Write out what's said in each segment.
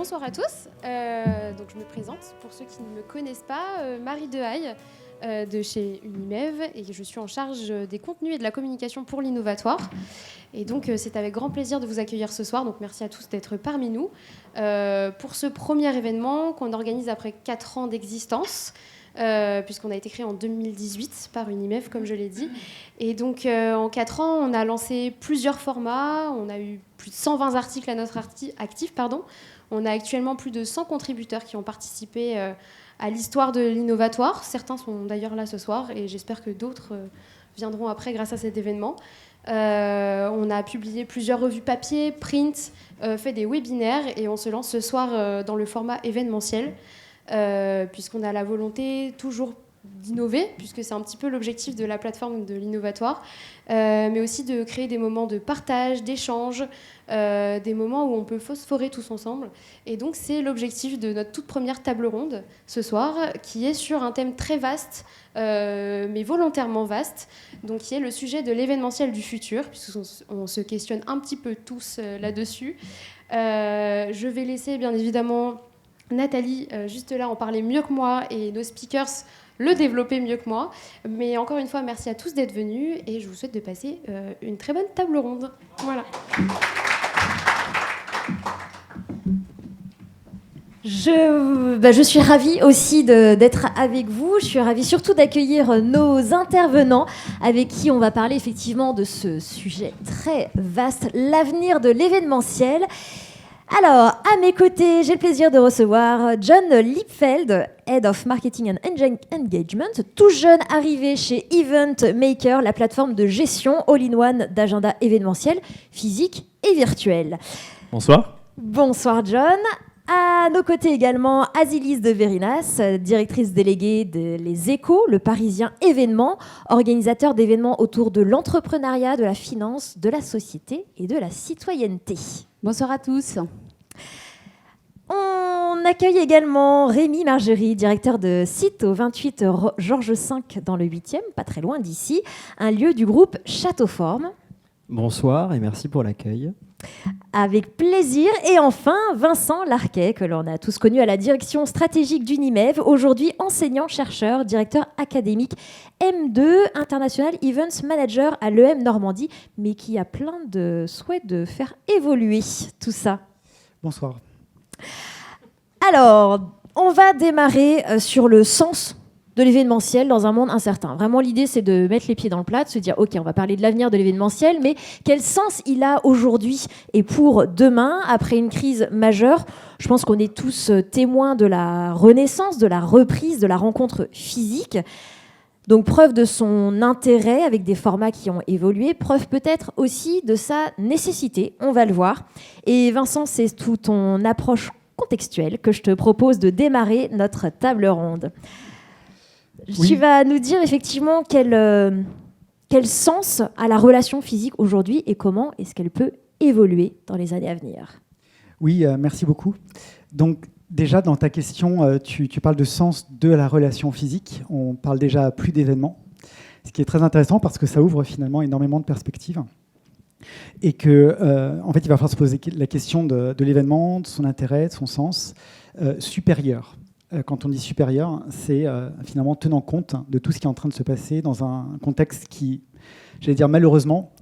Bonsoir à tous. Donc je me présente pour ceux qui ne me connaissent pas, Marie Dehaille de chez Unimev, et je suis en charge des contenus et de la communication pour l'Innovatoire. Et donc c'est avec grand plaisir de vous accueillir ce soir. Donc merci à tous d'être parmi nous pour ce premier événement qu'on organise après 4 ans d'existence. Puisqu'on a été créé en 2018 par Unimev, comme je l'ai dit. Et donc, en 4 ans, on a lancé plusieurs formats. On a eu plus de 120 articles à notre actif. On a actuellement plus de 100 contributeurs qui ont participé à l'histoire de l'Innovatoire. Certains sont d'ailleurs là ce soir, et j'espère que d'autres viendront après grâce à cet événement. On a publié plusieurs revues papier, print, fait des webinaires, et on se lance ce soir dans le format événementiel. Puisqu'on a la volonté toujours d'innover, puisque c'est un petit peu l'objectif de la plateforme de l'Innovatoire, mais aussi de créer des moments de partage, d'échange, des moments où on peut phosphorer tous ensemble. Et donc c'est l'objectif de notre toute première table ronde ce soir, qui est sur un thème très vaste, mais volontairement vaste, donc qui est le sujet de l'événementiel du futur, puisqu'on se questionne un petit peu tous là-dessus. Je vais laisser bien évidemment Nathalie, juste là, en parler mieux que moi, et nos speakers le développer mieux que moi. Mais encore une fois, merci à tous d'être venus, et je vous souhaite de passer une très bonne table ronde. Voilà. Je suis ravie aussi d'être avec vous. Je suis ravie surtout d'accueillir nos intervenants avec qui on va parler effectivement de ce sujet très vaste, l'avenir de l'événementiel. Alors, à mes côtés, j'ai le plaisir de recevoir John Lipfeld, Head of Marketing and Engagement, tout jeune arrivé chez Event Maker, la plateforme de gestion all-in-one d'agenda événementiel, physique et virtuel. Bonsoir. Bonsoir John. À nos côtés également, Azilis de Verinas, directrice déléguée de Les Échos, le Parisien événement, organisateur d'événements autour de l'entrepreneuriat, de la finance, de la société et de la citoyenneté. Bonsoir à tous. On accueille également Rémi Margerie, directeur de site au 28 Georges V dans le 8e, pas très loin d'ici, un lieu du groupe Châteauforme. Bonsoir et merci pour l'accueil. Avec plaisir. Et enfin, Vincent Larquet, que l'on a tous connu à la direction stratégique d'Unimev, aujourd'hui enseignant-chercheur, directeur académique M2, International Events Manager à l'EM Normandie, mais qui a plein de souhaits de faire évoluer tout ça. Bonsoir. Alors, on va démarrer sur le sens de l'événementiel dans un monde incertain. Vraiment, l'idée, c'est de mettre les pieds dans le plat, de se dire, OK, on va parler de l'avenir de l'événementiel, mais quel sens il a aujourd'hui et pour demain, après une crise majeure? Je pense qu'on est tous témoins de la renaissance, de la reprise, de la rencontre physique. Donc, preuve de son intérêt avec des formats qui ont évolué, preuve peut-être aussi de sa nécessité, on va le voir. Et Vincent, c'est tout ton approche contextuelle que je te propose de démarrer notre table ronde. Oui. Tu vas nous dire effectivement quel sens a la relation physique aujourd'hui et comment est-ce qu'elle peut évoluer dans les années à venir. Oui, merci beaucoup. Donc déjà, dans ta question, tu parles de sens de la relation physique. On parle déjà plus d'événements, ce qui est très intéressant parce que ça ouvre finalement énormément de perspectives. Et que, en fait, il va falloir se poser la question de l'événement, de son intérêt, de son sens supérieur. Quand on dit supérieur, c'est finalement tenant compte de tout ce qui est en train de se passer dans un contexte qui, j'allais dire malheureusement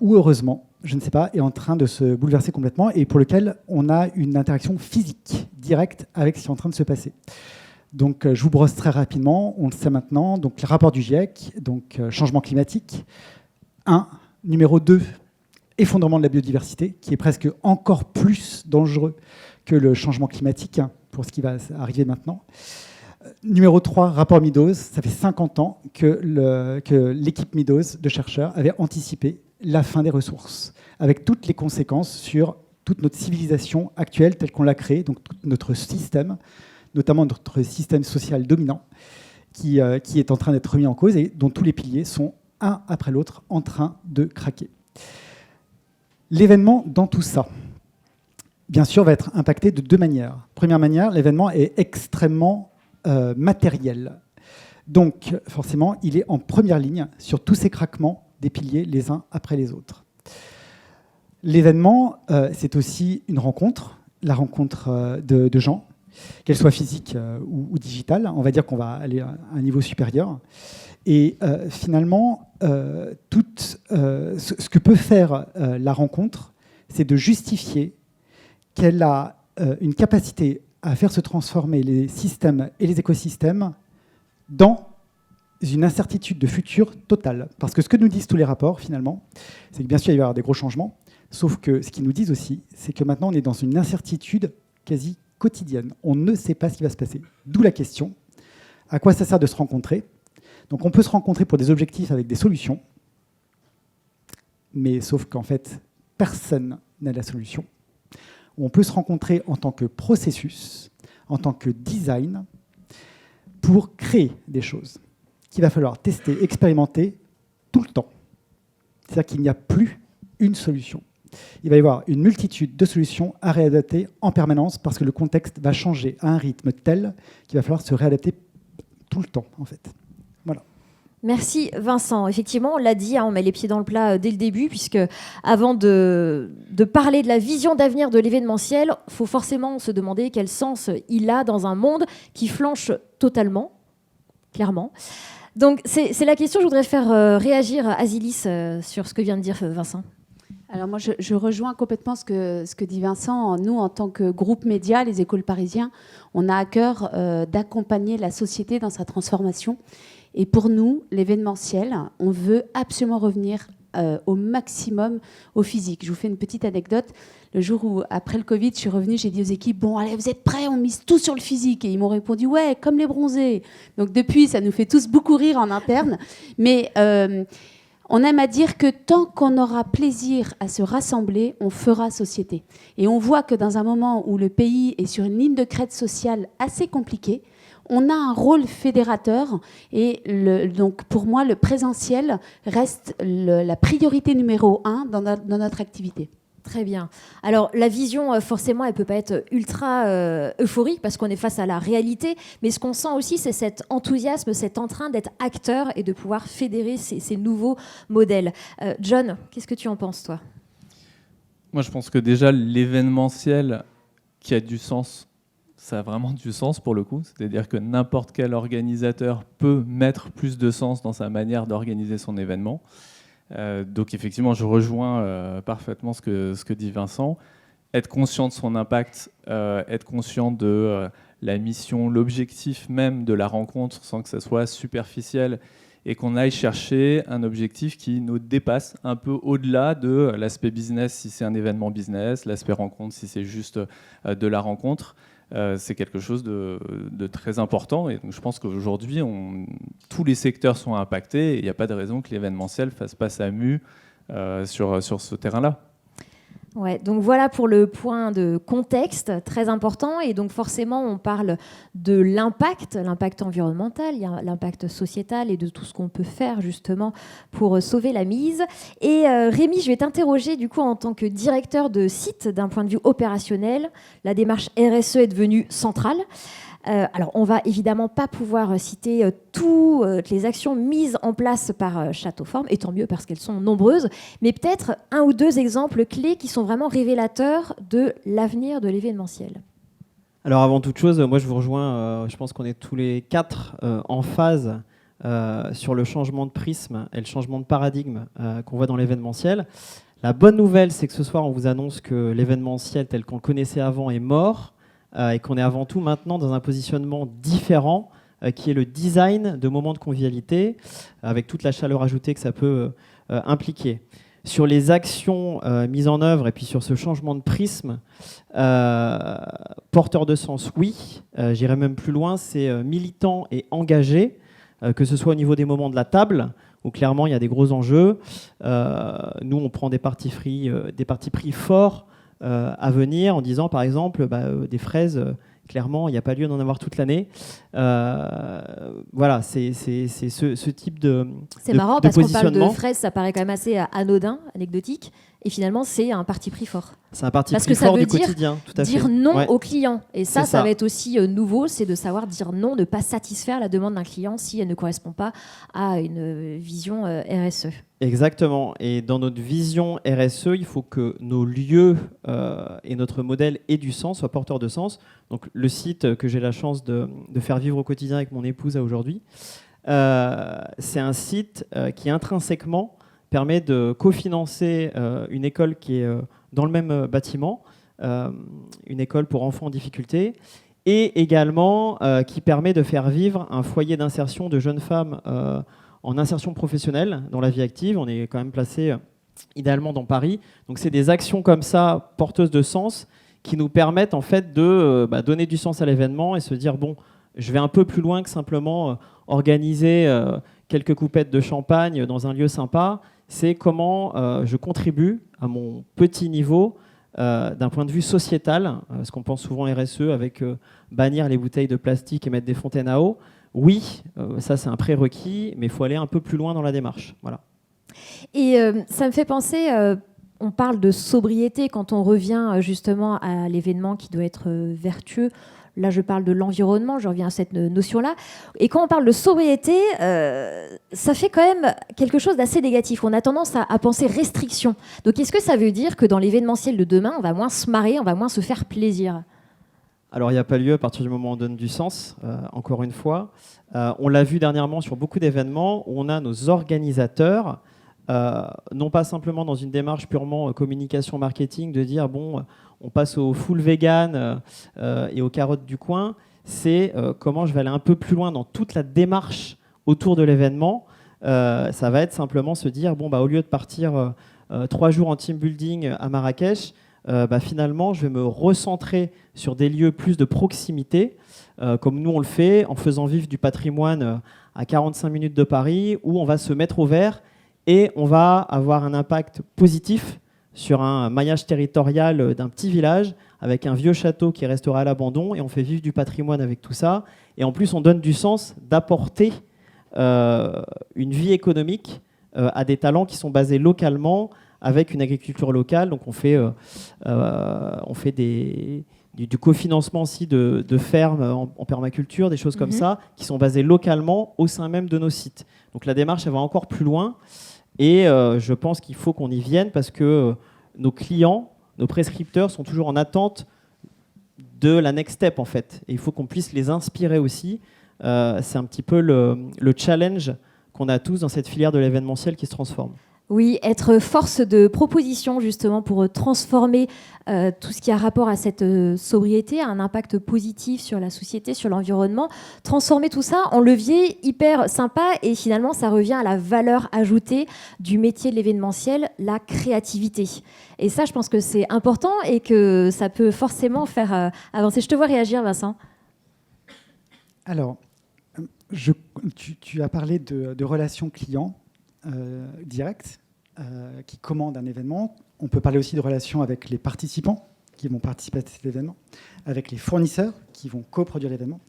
ou heureusement, je ne sais pas, est en train de se bouleverser complètement et pour lequel on a une interaction physique directe avec ce qui est en train de se passer. Donc, je vous brosse très rapidement, on le sait maintenant, donc le rapport du GIEC, donc changement climatique, 1. Numéro 2, effondrement de la biodiversité, qui est presque encore plus dangereux que le changement climatique, pour ce qui va arriver maintenant. Numéro 3, rapport Meadows. Ça fait 50 ans que l'équipe Meadows de chercheurs avait anticipé la fin des ressources, avec toutes les conséquences sur toute notre civilisation actuelle telle qu'on l'a créée, donc tout notre système, notamment notre système social dominant, qui est en train d'être remis en cause et dont tous les piliers sont, un après l'autre, en train de craquer. L'événement dans tout ça, bien sûr, va être impacté de 2 manières. Première manière, l'événement est extrêmement matériel. Donc, forcément, il est en première ligne sur tous ces craquements des piliers les uns après les autres. L'événement, c'est aussi une rencontre, la rencontre de gens, qu'elle soit physique ou digitale. On va dire qu'on va aller à un niveau supérieur. Et finalement, ce que peut faire la rencontre, c'est de justifier qu'elle a une capacité à faire se transformer les systèmes et les écosystèmes dans une incertitude de futur totale. Parce que ce que nous disent tous les rapports, finalement, c'est que bien sûr, il va y avoir des gros changements, sauf que ce qu'ils nous disent aussi, c'est que maintenant, on est dans une incertitude quasi quotidienne. On ne sait pas ce qui va se passer. D'où la question, à quoi ça sert de se rencontrer ? Donc on peut se rencontrer pour des objectifs avec des solutions, mais sauf qu'en fait, personne n'a la solution. On peut se rencontrer en tant que processus, en tant que design, pour créer des choses qu'il va falloir tester, expérimenter tout le temps. C'est-à-dire qu'il n'y a plus une solution. Il va y avoir une multitude de solutions à réadapter en permanence parce que le contexte va changer à un rythme tel qu'il va falloir se réadapter tout le temps, en fait. Voilà. Merci Vincent. Effectivement, on l'a dit, on met les pieds dans le plat dès le début, puisque avant de parler de la vision d'avenir de l'événementiel, il faut forcément se demander quel sens il a dans un monde qui flanche totalement, clairement. Donc c'est la question. Je voudrais faire réagir Azilis sur ce que vient de dire Vincent. Alors moi, je rejoins complètement ce que dit Vincent. Nous, en tant que groupe média, les Écoles Parisiens, on a à cœur d'accompagner la société dans sa transformation. Et pour nous, l'événementiel, on veut absolument revenir au maximum au physique. Je vous fais une petite anecdote. Le jour où, après le Covid, je suis revenue, j'ai dit aux équipes, bon, allez, vous êtes prêts, on mise tout sur le physique. Et ils m'ont répondu, ouais, comme les bronzés. Donc depuis, ça nous fait tous beaucoup rire en interne. Mais on aime à dire que tant qu'on aura plaisir à se rassembler, on fera société. Et on voit que dans un moment où le pays est sur une ligne de crête sociale assez compliquée, on a un rôle fédérateur et donc pour moi, le présentiel reste la priorité numéro 1 dans notre activité. Très bien. Alors, la vision, forcément, elle ne peut pas être ultra euphorique parce qu'on est face à la réalité. Mais ce qu'on sent aussi, c'est cet enthousiasme, cet entrain d'être acteur et de pouvoir fédérer ces nouveaux modèles. John, qu'est-ce que tu en penses, toi ? Moi, je pense que déjà, l'événementiel qui a du sens, ça a vraiment du sens pour le coup. C'est-à-dire que n'importe quel organisateur peut mettre plus de sens dans sa manière d'organiser son événement. Donc effectivement, je rejoins parfaitement ce que dit Vincent. Être conscient de son impact, être conscient de la mission, l'objectif même de la rencontre sans que ça soit superficiel et qu'on aille chercher un objectif qui nous dépasse un peu au-delà de l'aspect business si c'est un événement business, l'aspect rencontre si c'est juste de la rencontre. C'est quelque chose de très important et donc je pense qu'aujourd'hui tous les secteurs sont impactés et il n'y a pas de raison que l'événementiel ne fasse pas sa mue sur ce terrain-là. Ouais, donc voilà pour le point de contexte très important et donc forcément on parle de l'impact environnemental, il y a l'impact sociétal et de tout ce qu'on peut faire justement pour sauver la mise. Et Rémi, je vais t'interroger du coup en tant que directeur de site d'un point de vue opérationnel. La démarche RSE est devenue centrale. Alors, on va évidemment pas pouvoir citer toutes les actions mises en place par Château Forme, et tant mieux parce qu'elles sont nombreuses, mais peut-être un ou deux exemples clés qui sont vraiment révélateurs de l'avenir de l'événementiel. Alors avant toute chose, moi je vous rejoins, je pense qu'on est tous les quatre en phase sur le changement de prisme et le changement de paradigme qu'on voit dans l'événementiel. La bonne nouvelle, c'est que ce soir, on vous annonce que l'événementiel tel qu'on le connaissait avant est mort, et qu'on est avant tout maintenant dans un positionnement différent qui est le design de moments de convivialité avec toute la chaleur ajoutée que ça peut impliquer. Sur les actions mises en œuvre et puis sur ce changement de prisme, porteur de sens, oui. J'irai même plus loin, c'est militant et engagé, que ce soit au niveau des moments de la table, où clairement il y a des gros enjeux. Nous, on prend des partis pris forts à venir en disant par exemple des fraises, clairement il n'y a pas lieu d'en avoir toute l'année. Voilà, c'est ce type de C'est marrant de parce qu'on parle de positionnement. fraises, ça paraît quand même assez anodin, anecdotique. Et finalement, c'est un parti pris fort. C'est un parti Parce pris que ça fort veut du quotidien, tout à fait. Dire non Ouais. au client. Et ça, C'est ça. va être aussi nouveau, c'est de savoir dire non, ne pas satisfaire la demande d'un client si elle ne correspond pas à une vision RSE. Exactement. Et dans notre vision RSE, il faut que nos lieux et notre modèle aient du sens, soient porteurs de sens. Donc le site que j'ai la chance de faire vivre au quotidien avec mon épouse aujourd'hui, c'est un site qui intrinsèquement permet de cofinancer une école qui est dans le même bâtiment, une école pour enfants en difficulté, et également qui permet de faire vivre un foyer d'insertion de jeunes femmes en insertion professionnelle dans la vie active. On est quand même placé idéalement dans Paris. Donc c'est des actions comme ça, porteuses de sens, qui nous permettent en fait de donner du sens à l'événement et se dire, bon, je vais un peu plus loin que simplement organiser quelques coupettes de champagne dans un lieu sympa. C'est comment je contribue à mon petit niveau d'un point de vue sociétal, parce qu'on pense souvent RSE avec bannir les bouteilles de plastique et mettre des fontaines à eau. Oui, ça c'est un prérequis, mais il faut aller un peu plus loin dans la démarche. Voilà. Et ça me fait penser, on parle de sobriété quand on revient justement à l'événement qui doit être vertueux. Là, je parle de l'environnement, je reviens à cette notion-là. Et quand on parle de sobriété, ça fait quand même quelque chose d'assez négatif. On a tendance à penser restriction. Donc, est-ce que ça veut dire que dans l'événementiel de demain, on va moins se marrer, on va moins se faire plaisir ? Alors, il n'y a pas lieu à partir du moment où on donne du sens, encore une fois. On l'a vu dernièrement sur beaucoup d'événements où on a nos organisateurs, non pas simplement dans une démarche purement communication marketing, de dire, bon, on passe au full vegan et aux carottes du coin. C'est comment je vais aller un peu plus loin dans toute la démarche autour de l'événement. Ça va être simplement se dire, bon, au lieu de partir 3 jours en team building à Marrakech, finalement, je vais me recentrer sur des lieux plus de proximité, comme nous on le fait, en faisant vivre du patrimoine à 45 minutes de Paris, où on va se mettre au vert et on va avoir un impact positif sur un maillage territorial d'un petit village, avec un vieux château qui restera à l'abandon, et on fait vivre du patrimoine avec tout ça. Et en plus, on donne du sens d'apporter une vie économique à des talents qui sont basés localement, avec une agriculture locale. Donc on fait du cofinancement aussi de fermes en permaculture, des choses comme ça, qui sont basées localement au sein même de nos sites. Donc la démarche, elle va encore plus loin. Et je pense qu'il faut qu'on y vienne parce que nos clients, nos prescripteurs sont toujours en attente de la next step, en fait. Et il faut qu'on puisse les inspirer aussi. C'est un petit peu le challenge qu'on a tous dans cette filière de l'événementiel qui se transforme. Oui, être force de proposition justement pour transformer tout ce qui a rapport à cette sobriété, un impact positif sur la société, sur l'environnement, transformer tout ça en levier hyper sympa et finalement ça revient à la valeur ajoutée du métier de l'événementiel, la créativité. Et ça, je pense que c'est important et que ça peut forcément faire avancer. Je te vois réagir, Vincent. Alors, tu as parlé de relations clients directes qui commandent un événement. On peut parler aussi de relations avec les participants qui vont participer à cet événement, avec les fournisseurs qui vont coproduire l'événement.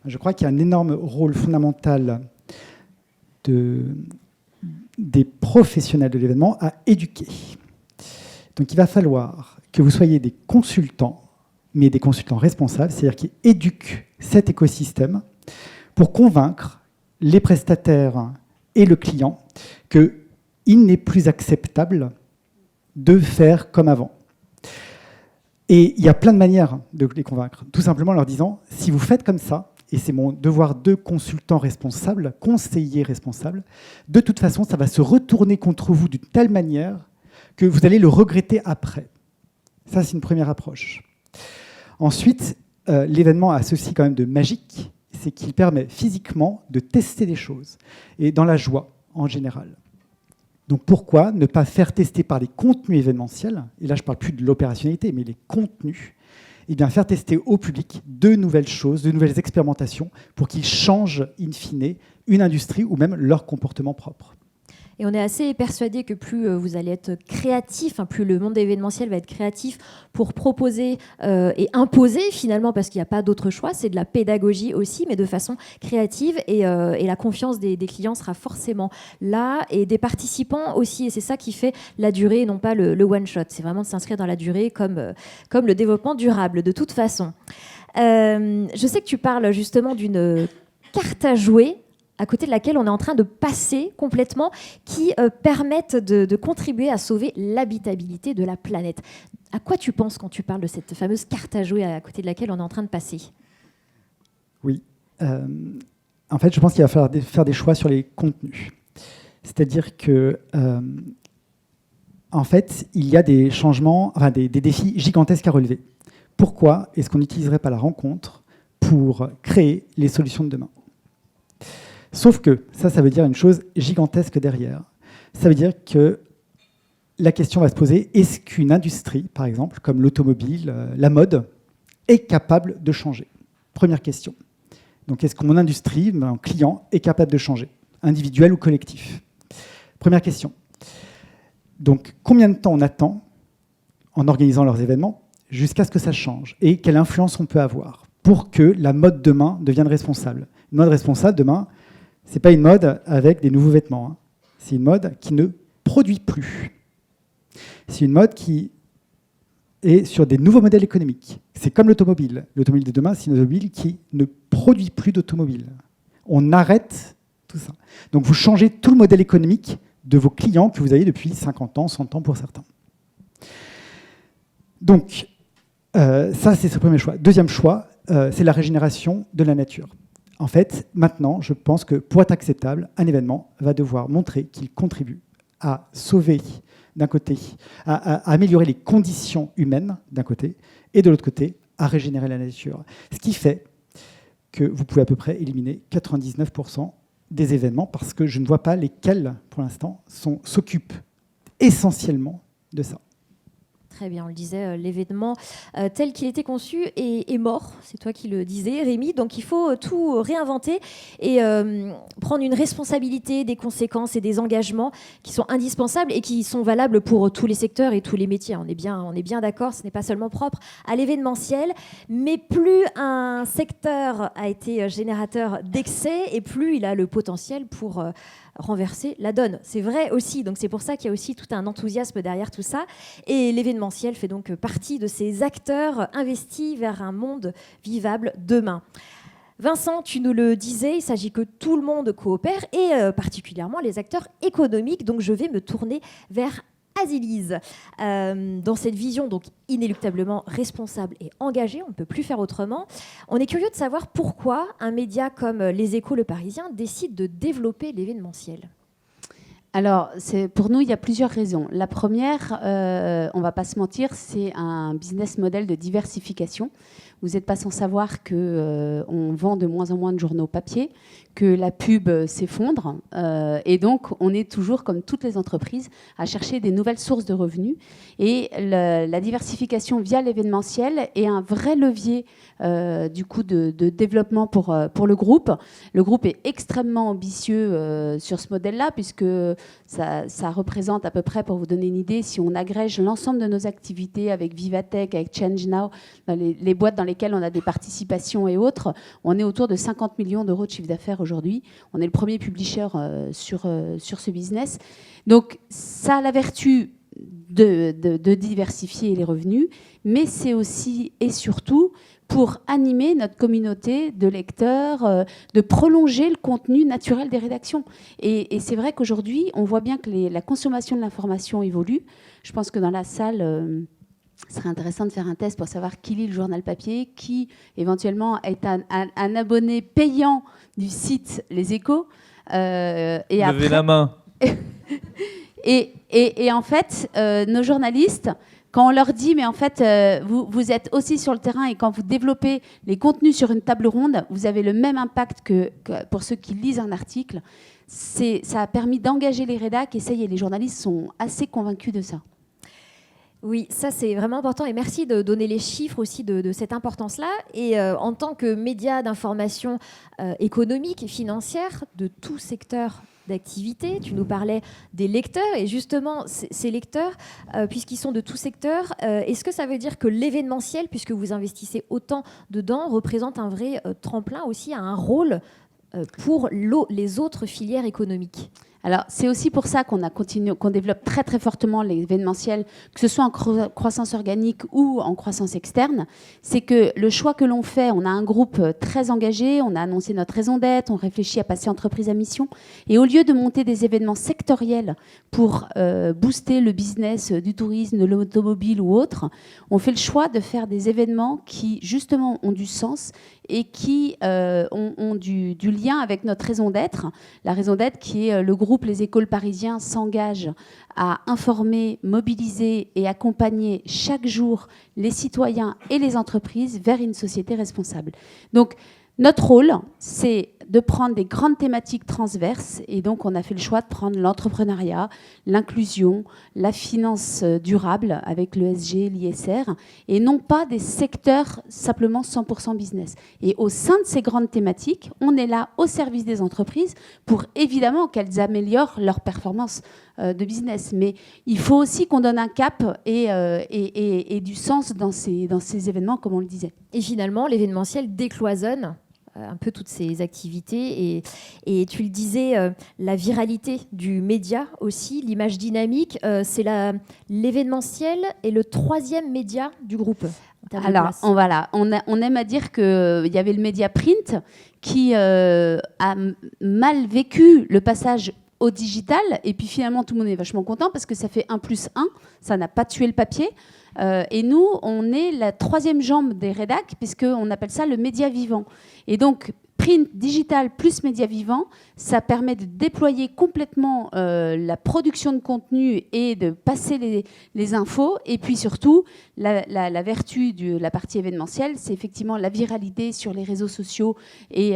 Je crois qu'il y a un énorme rôle fondamental des professionnels de l'événement à éduquer. Donc il va falloir que vous soyez des consultants, mais des consultants responsables, c'est-à-dire qui éduquent cet écosystème pour convaincre les prestataires et le client qu'il n'est plus acceptable de faire comme avant. Et il y a plein de manières de les convaincre. Tout simplement en leur disant, si vous faites comme ça, et c'est mon devoir de consultant responsable, conseiller responsable, de toute façon, ça va se retourner contre vous d'une telle manière que vous allez le regretter après. Ça, c'est une première approche. Ensuite, l'événement a ceci quand même de magique, c'est qu'il permet physiquement de tester des choses, et dans la joie en général. Donc pourquoi ne pas faire tester par les contenus événementiels, et là je ne parle plus de l'opérationnalité, mais les contenus, et bien faire tester au public de nouvelles choses, de nouvelles expérimentations, pour qu'ils changent in fine une industrie ou même leur comportement propre. Et on est assez persuadé que plus vous allez être créatif, plus le monde événementiel va être créatif pour proposer et imposer finalement, parce qu'il n'y a pas d'autre choix, c'est de la pédagogie aussi, mais de façon créative. Et la confiance des clients sera forcément là, et des participants aussi. Et c'est ça qui fait la durée, et non pas le one-shot. C'est vraiment de s'inscrire dans la durée comme le développement durable, de toute façon. Je sais que tu parles justement d'une carte à jouer à côté de laquelle on est en train de passer complètement, qui permettent de contribuer à sauver l'habitabilité de la planète. À quoi tu penses quand tu parles de cette fameuse carte à jouer à côté de laquelle on est en train de passer? Oui. En fait, je pense qu'il va falloir faire des choix sur les contenus. C'est-à-dire que, en fait, il y a des changements, des défis gigantesques à relever. Pourquoi est-ce qu'on n'utiliserait pas la rencontre pour créer les solutions de demain? Sauf que ça veut dire une chose gigantesque derrière. Ça veut dire que la question va se poser, est-ce qu'une industrie, par exemple, comme l'automobile, la mode, est capable de changer? Première question. Donc, est-ce que mon industrie, mon client, est capable de changer, individuel ou collectif? Première question. Donc, combien de temps on attend, en organisant leurs événements, jusqu'à ce que ça change? Et quelle influence on peut avoir pour que la mode demain devienne responsable? Une mode responsable demain, ce n'est pas une mode avec des nouveaux vêtements. C'est une mode qui ne produit plus. C'est une mode qui est sur des nouveaux modèles économiques. C'est comme l'automobile. L'automobile de demain, c'est une automobile qui ne produit plus d'automobile. On arrête tout ça. Donc vous changez tout le modèle économique de vos clients que vous avez depuis 50 ans, 100 ans pour certains. Donc, ça, c'est ce premier choix. Deuxième choix, c'est la régénération de la nature. En fait, maintenant, je pense que pour être acceptable, un événement va devoir montrer qu'il contribue à sauver, d'un côté, à améliorer les conditions humaines, d'un côté, et de l'autre côté, à régénérer la nature. Ce qui fait que vous pouvez à peu près éliminer 99% des événements, parce que je ne vois pas lesquels, pour l'instant, s'occupent essentiellement de ça. Très bien, on le disait, l'événement tel qu'il était conçu est mort. C'est toi qui le disais, Rémi. Donc il faut tout réinventer et prendre une responsabilité des conséquences et des engagements qui sont indispensables et qui sont valables pour tous les secteurs et tous les métiers. On est bien d'accord, ce n'est pas seulement propre à l'événementiel, mais plus un secteur a été générateur d'excès et plus il a le potentiel pour renverser la donne. C'est vrai aussi, donc c'est pour ça qu'il y a aussi tout un enthousiasme derrière tout ça. Et l'événementiel fait donc partie de ces acteurs investis vers un monde vivable demain. Vincent, tu nous le disais, il s'agit que tout le monde coopère et particulièrement les acteurs économiques. Donc je vais me tourner vers Azilise. Dans cette vision donc inéluctablement responsable et engagée, on ne peut plus faire autrement. On est curieux de savoir pourquoi un média comme Les Échos, Le Parisien décide de développer l'événementiel. Alors, pour nous, il y a plusieurs raisons. La première, on ne va pas se mentir, c'est un business model de diversification. Vous n'êtes pas sans savoir qu'on vend de moins en moins de journaux papier, que la pub s'effondre. Et donc, on est toujours, comme toutes les entreprises, à chercher des nouvelles sources de revenus. Et la diversification via l'événementiel est un vrai levier du coup de développement pour le groupe. Le groupe est extrêmement ambitieux sur ce modèle-là, puisque ça représente à peu près, pour vous donner une idée, si on agrège l'ensemble de nos activités avec Vivatech, avec ChangeNow, dans les boîtes dans lesquelles on a des participations et autres, on est autour de 50 millions d'euros de chiffre d'affaires aujourd'hui. On est le premier publisher sur ce business. Donc ça a la vertu de diversifier les revenus, mais c'est aussi et surtout pour animer notre communauté de lecteurs, de prolonger le contenu naturel des rédactions. Et c'est vrai qu'aujourd'hui, on voit bien que la consommation de l'information évolue. Je pense que dans la salle, ce serait intéressant de faire un test pour savoir qui lit le journal papier, qui éventuellement est un abonné payant du site Les Échos. Levez la main. Et en fait, nos journalistes, quand on leur dit, mais en fait, vous êtes aussi sur le terrain et quand vous développez les contenus sur une table ronde, vous avez le même impact que pour ceux qui lisent un article. Ça a permis d'engager les rédacs et ça y est, les journalistes sont assez convaincus de ça. Oui, ça c'est vraiment important et merci de donner les chiffres aussi de cette importance-là. Et en tant que média d'information économique et financière de tout secteur d'activité. Tu nous parlais des lecteurs, et justement, ces lecteurs, puisqu'ils sont de tous secteurs, est-ce que ça veut dire que l'événementiel, puisque vous investissez autant dedans, représente un vrai tremplin aussi, a un rôle pour les autres filières économiques? Alors, c'est aussi pour ça qu'on développe très très fortement l'événementiel, que ce soit en croissance organique ou en croissance externe. C'est que le choix que l'on fait, on a un groupe très engagé, on a annoncé notre raison d'être, on réfléchit à passer entreprise à mission. Et au lieu de monter des événements sectoriels pour booster le business du tourisme, de l'automobile ou autre, on fait le choix de faire des événements qui, justement, ont du sens et qui ont du lien avec notre raison d'être. La raison d'être qui est le groupe Les Écoles Parisiens s'engage à informer, mobiliser et accompagner chaque jour les citoyens et les entreprises vers une société responsable. Donc, notre rôle, c'est de prendre des grandes thématiques transverses, et donc on a fait le choix de prendre l'entrepreneuriat, l'inclusion, la finance durable avec l'ESG, l'ISR, et non pas des secteurs simplement 100% business. Et au sein de ces grandes thématiques, on est là au service des entreprises pour évidemment qu'elles améliorent leur performance de business. Mais il faut aussi qu'on donne un cap et du sens dans ces événements, comme on le disait. Et finalement, l'événementiel décloisonne un peu toutes ces activités. Et tu le disais, la viralité du média aussi, l'image dynamique, c'est l'événementiel est le 3e média du groupe. Alors, on aime à dire qu'il y avait le média print qui a mal vécu le passage au digital, et puis finalement tout le monde est vachement content parce que ça fait 1+1, ça n'a pas tué le papier. Et nous, on est la 3e jambe des rédacs, puisqu'on appelle ça le média vivant. Et donc, print, digital plus média vivant, ça permet de déployer complètement la production de contenu et de passer les infos. Et puis surtout, la vertu de la partie événementielle, c'est effectivement la viralité sur les réseaux sociaux et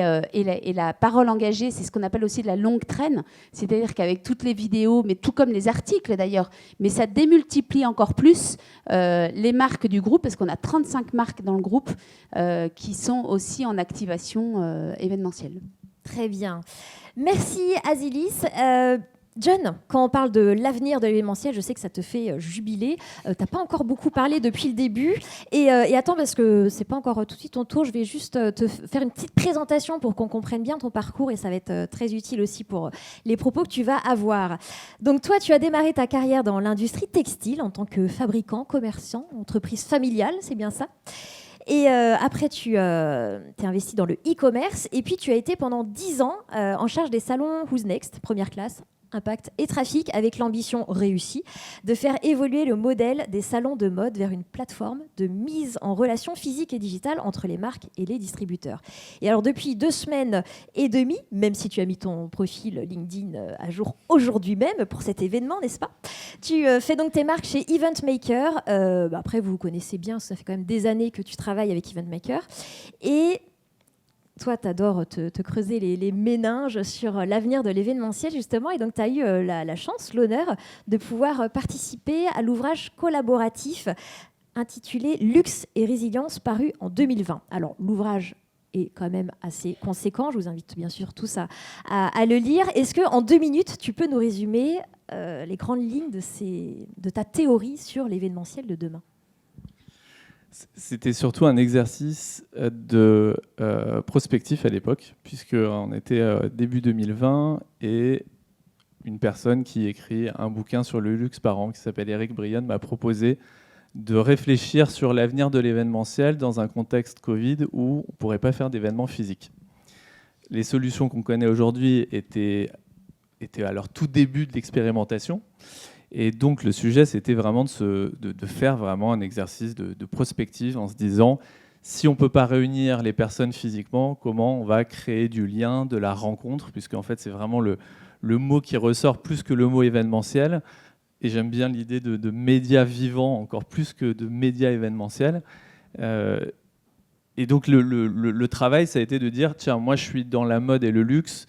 la parole engagée. C'est ce qu'on appelle aussi de la longue traîne. C'est-à-dire qu'avec toutes les vidéos, mais tout comme les articles d'ailleurs, mais ça démultiplie encore plus les marques du groupe, parce qu'on a 35 marques dans le groupe qui sont aussi en activation événementielle. Très bien. Merci Azilis. John, quand on parle de l'avenir de l'événementiel, je sais que ça te fait jubiler. Tu n'as pas encore beaucoup parlé depuis le début. Et attends, parce que ce n'est pas encore tout de suite ton tour, je vais juste te faire une petite présentation pour qu'on comprenne bien ton parcours, et ça va être très utile aussi pour les propos que tu vas avoir. Donc toi, tu as démarré ta carrière dans l'industrie textile en tant que fabricant, commerçant, entreprise familiale, c'est bien ça ? Et après, tu t'es investi dans le e-commerce, et puis tu as été pendant 10 ans en charge des salons Who's Next, première classe, impact et trafic, avec l'ambition réussie de faire évoluer le modèle des salons de mode vers une plateforme de mise en relation physique et digitale entre les marques et les distributeurs. Et alors depuis 2 semaines et demie, même si tu as mis ton profil LinkedIn à jour aujourd'hui même pour cet événement, n'est-ce pas ? Tu fais donc tes marques chez Event Maker. Après, vous connaissez bien, ça fait quand même des années que tu travailles avec Event Maker. Et toi, tu adores te creuser les méninges sur l'avenir de l'événementiel, justement. Et donc, tu as eu la chance, l'honneur de pouvoir participer à l'ouvrage collaboratif intitulé « Luxe et résilience » paru en 2020. Alors, l'ouvrage est quand même assez conséquent. Je vous invite bien sûr tous à le lire. Est-ce qu'en 2 minutes, tu peux nous résumer les grandes lignes de ta théorie sur l'événementiel de demain ? C'était surtout un exercice de prospectif à l'époque, puisqu'on était début 2020 et une personne qui écrit un bouquin sur le luxe par an, qui s'appelle Eric Brion, m'a proposé de réfléchir sur l'avenir de l'événementiel dans un contexte Covid où on ne pourrait pas faire d'événements physiques. Les solutions qu'on connaît aujourd'hui étaient à leur tout début de l'expérimentation. Et donc le sujet, c'était vraiment de faire vraiment un exercice de prospective en se disant, si on ne peut pas réunir les personnes physiquement, comment on va créer du lien, de la rencontre, puisque en fait c'est vraiment le mot qui ressort plus que le mot événementiel. Et j'aime bien l'idée de médias vivants encore plus que de médias événementiels. Et donc le travail, ça a été de dire, tiens, moi je suis dans la mode et le luxe,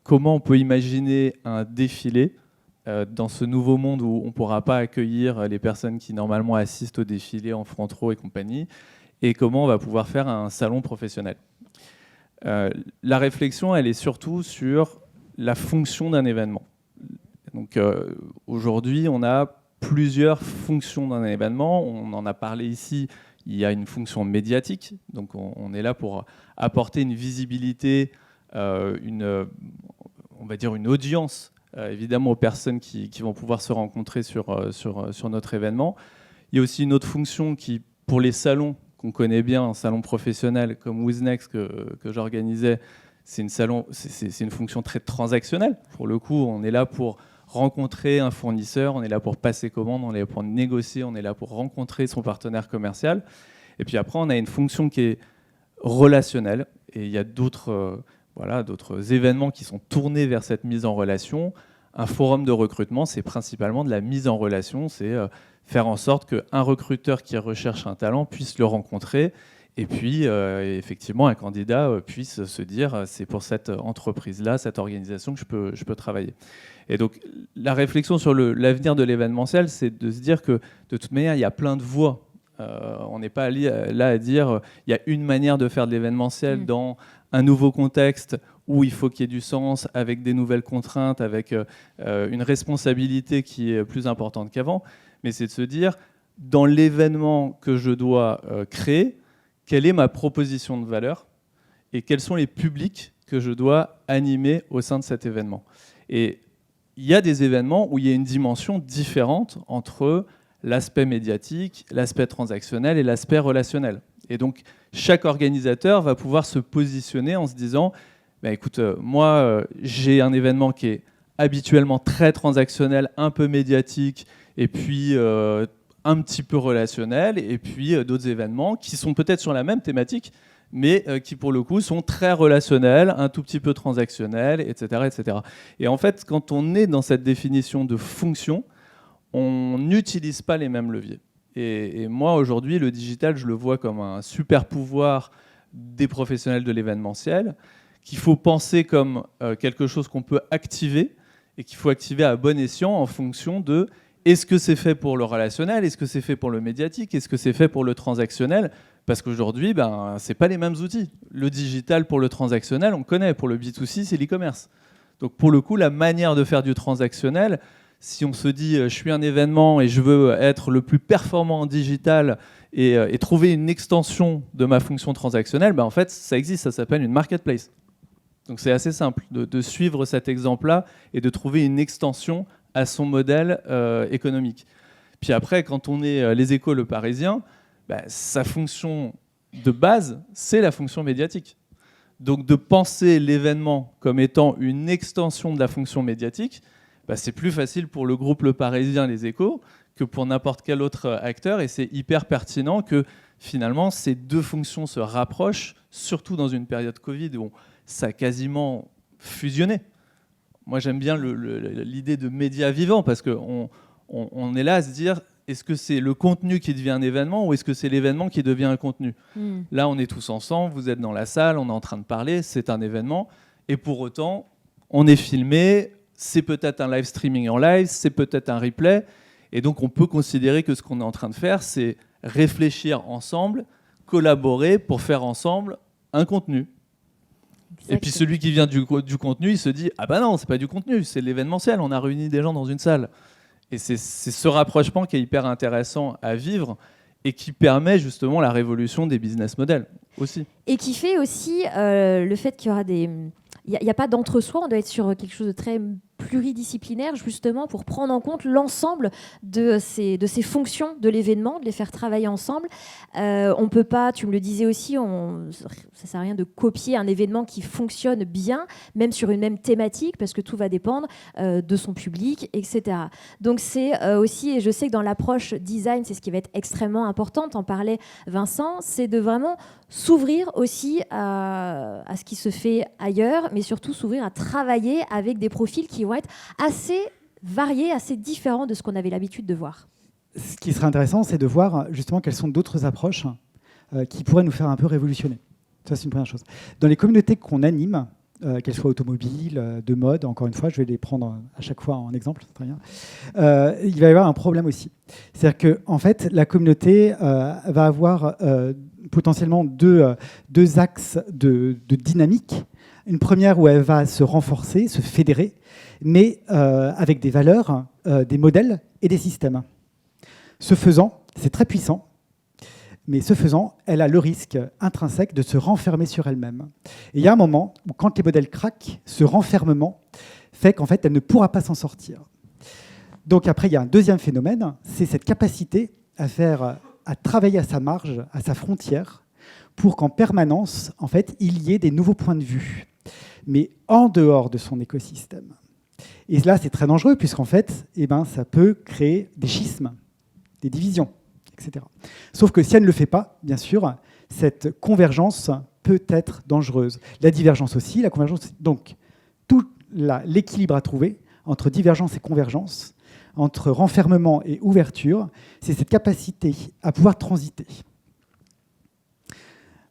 comment on peut imaginer un défilé dans ce nouveau monde où on ne pourra pas accueillir les personnes qui normalement assistent au défilé en front row et compagnie, et comment on va pouvoir faire un salon professionnel. La réflexion, elle est surtout sur la fonction d'un événement. Donc aujourd'hui, on a plusieurs fonctions d'un événement. On en a parlé ici. Il y a une fonction médiatique. Donc on est là pour apporter une visibilité, on va dire une audience, évidemment aux personnes qui vont pouvoir se rencontrer sur notre événement. Il y a aussi une autre fonction qui, pour les salons qu'on connaît bien, un salon professionnel comme WizNext que j'organisais, c'est une fonction très transactionnelle. Pour le coup, on est là pour rencontrer un fournisseur, on est là pour passer commande, on est là pour négocier, on est là pour rencontrer son partenaire commercial. Et puis après, on a une fonction qui est relationnelle. Et il y a d'autres événements qui sont tournés vers cette mise en relation. Un forum de recrutement, c'est principalement de la mise en relation. C'est faire en sorte qu'un recruteur qui recherche un talent puisse le rencontrer. Et puis, effectivement, un candidat puisse se dire c'est pour cette entreprise-là, cette organisation que je peux travailler. Et donc, la réflexion sur l'avenir de l'événementiel, c'est de se dire que, de toute manière, il y a plein de voies. On n'est pas là à dire il y a une manière de faire de l'événementiel dans un nouveau contexte où il faut qu'il y ait du sens, avec des nouvelles contraintes, avec une responsabilité qui est plus importante qu'avant. Mais c'est de se dire, dans l'événement que je dois créer, quelle est ma proposition de valeur et quels sont les publics que je dois animer au sein de cet événement. Et il y a des événements où il y a une dimension différente entre l'aspect médiatique, l'aspect transactionnel et l'aspect relationnel. Et donc, chaque organisateur va pouvoir se positionner en se disant écoute, moi, j'ai un événement qui est habituellement très transactionnel, un peu médiatique, et puis un petit peu relationnel, et puis d'autres événements qui sont peut-être sur la même thématique, mais qui, pour le coup, sont très relationnels, un tout petit peu transactionnels, etc., etc. Et en fait, quand on est dans cette définition de fonction, on n'utilise pas les mêmes leviers. Et moi, aujourd'hui, le digital, je le vois comme un super pouvoir des professionnels de l'événementiel, qu'il faut penser comme quelque chose qu'on peut activer, et qu'il faut activer à bon escient en fonction de est-ce que c'est fait pour le relationnel, est-ce que c'est fait pour le médiatique, est-ce que c'est fait pour le transactionnel. Parce qu'aujourd'hui, ce n'est pas les mêmes outils. Le digital pour le transactionnel, on connaît. Pour le B2C, c'est l'e-commerce. Donc pour le coup, la manière de faire du transactionnel, si on se dit je suis un événement et je veux être le plus performant en digital et trouver une extension de ma fonction transactionnelle, en fait, ça existe, ça s'appelle une marketplace. Donc c'est assez simple de suivre cet exemple-là et de trouver une extension à son modèle économique. Puis après, quand on est Les Échos, Le Parisien, sa fonction de base, c'est la fonction médiatique. Donc de penser l'événement comme étant une extension de la fonction médiatique, c'est plus facile pour le groupe Le Parisien, Les Échos, que pour n'importe quel autre acteur. Et c'est hyper pertinent que finalement ces deux fonctions se rapprochent, surtout dans une période Covid où ça a quasiment fusionné. Moi, j'aime bien l'idée de média vivant parce qu'on est là à se dire est-ce que c'est le contenu qui devient un événement ou est-ce que c'est l'événement qui devient un contenu ? Là, on est tous ensemble, vous êtes dans la salle, on est en train de parler, c'est un événement. Et pour autant, on est filmé, c'est peut-être un live streaming en live, c'est peut-être un replay. Et donc, on peut considérer que ce qu'on est en train de faire, c'est réfléchir ensemble, collaborer pour faire ensemble un contenu. Exactement. Et puis celui qui vient du contenu, il se dit « Ah bah non, c'est pas du contenu, c'est de l'événementiel, on a réuni des gens dans une salle. » Et c'est ce rapprochement qui est hyper intéressant à vivre et qui permet justement la révolution des business models aussi. Et qui fait aussi le fait qu'il y aura des... Il n'y a pas d'entre-soi, on doit être sur quelque chose de très pluridisciplinaire, justement, pour prendre en compte l'ensemble de ces fonctions de l'événement, de les faire travailler ensemble. On ne peut pas, tu me le disais aussi, ça ne sert à rien de copier un événement qui fonctionne bien, même sur une même thématique, parce que tout va dépendre de son public, etc. Donc c'est aussi, et je sais que dans l'approche design, c'est ce qui va être extrêmement important, t'en parlais Vincent, c'est de vraiment s'ouvrir aussi à ce qui se fait ailleurs, mais surtout s'ouvrir à travailler avec des profils qui vont être assez variés, assez différents de ce qu'on avait l'habitude de voir. Ce qui serait intéressant, c'est de voir justement quelles sont d'autres approches qui pourraient nous faire un peu révolutionner. Ça, c'est une première chose. Dans les communautés qu'on anime, qu'elles soient automobiles, de mode, encore une fois, je vais les prendre à chaque fois en exemple, c'est très bien, il va y avoir un problème aussi. C'est-à-dire que, en fait, la communauté va avoir potentiellement deux axes de dynamique. Une première où elle va se renforcer, se fédérer, mais avec des valeurs, des modèles et des systèmes. Ce faisant, c'est très puissant, mais ce faisant, elle a le risque intrinsèque de se renfermer sur elle-même. Et il y a un moment où, quand les modèles craquent, ce renfermement fait qu'en fait, elle ne pourra pas s'en sortir. Donc après, il y a un deuxième phénomène, c'est cette capacité à travailler à sa marge, à sa frontière, pour qu'en permanence, en fait, il y ait des nouveaux points de vue, mais en dehors de son écosystème. Et là, c'est très dangereux, puisqu'en fait, ça peut créer des schismes, des divisions, etc. Sauf que si elle ne le fait pas, bien sûr, cette convergence peut être dangereuse. La divergence aussi, la convergence aussi. Donc, tout l'équilibre à trouver entre divergence et convergence, entre renfermement et ouverture, c'est cette capacité à pouvoir transiter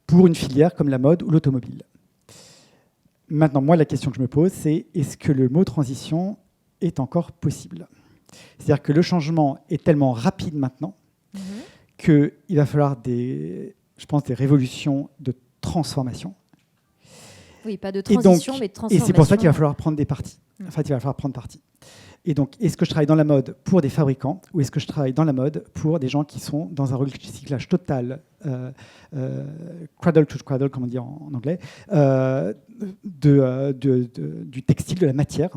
pour une filière comme la mode ou l'automobile. Maintenant, moi, la question que je me pose, c'est est-ce que le mot transition est encore possible ? C'est-à-dire que le changement est tellement rapide maintenant qu'il va falloir des révolutions de transformation. Oui, pas de transition, mais de transformation. Et c'est pour ça qu'il va falloir prendre des partis. En fait, il va falloir prendre parti. Et donc, est-ce que je travaille dans la mode pour des fabricants ou est-ce que je travaille dans la mode pour des gens qui sont dans un recyclage total, cradle to cradle, comme on dit en anglais, du textile, de la matière.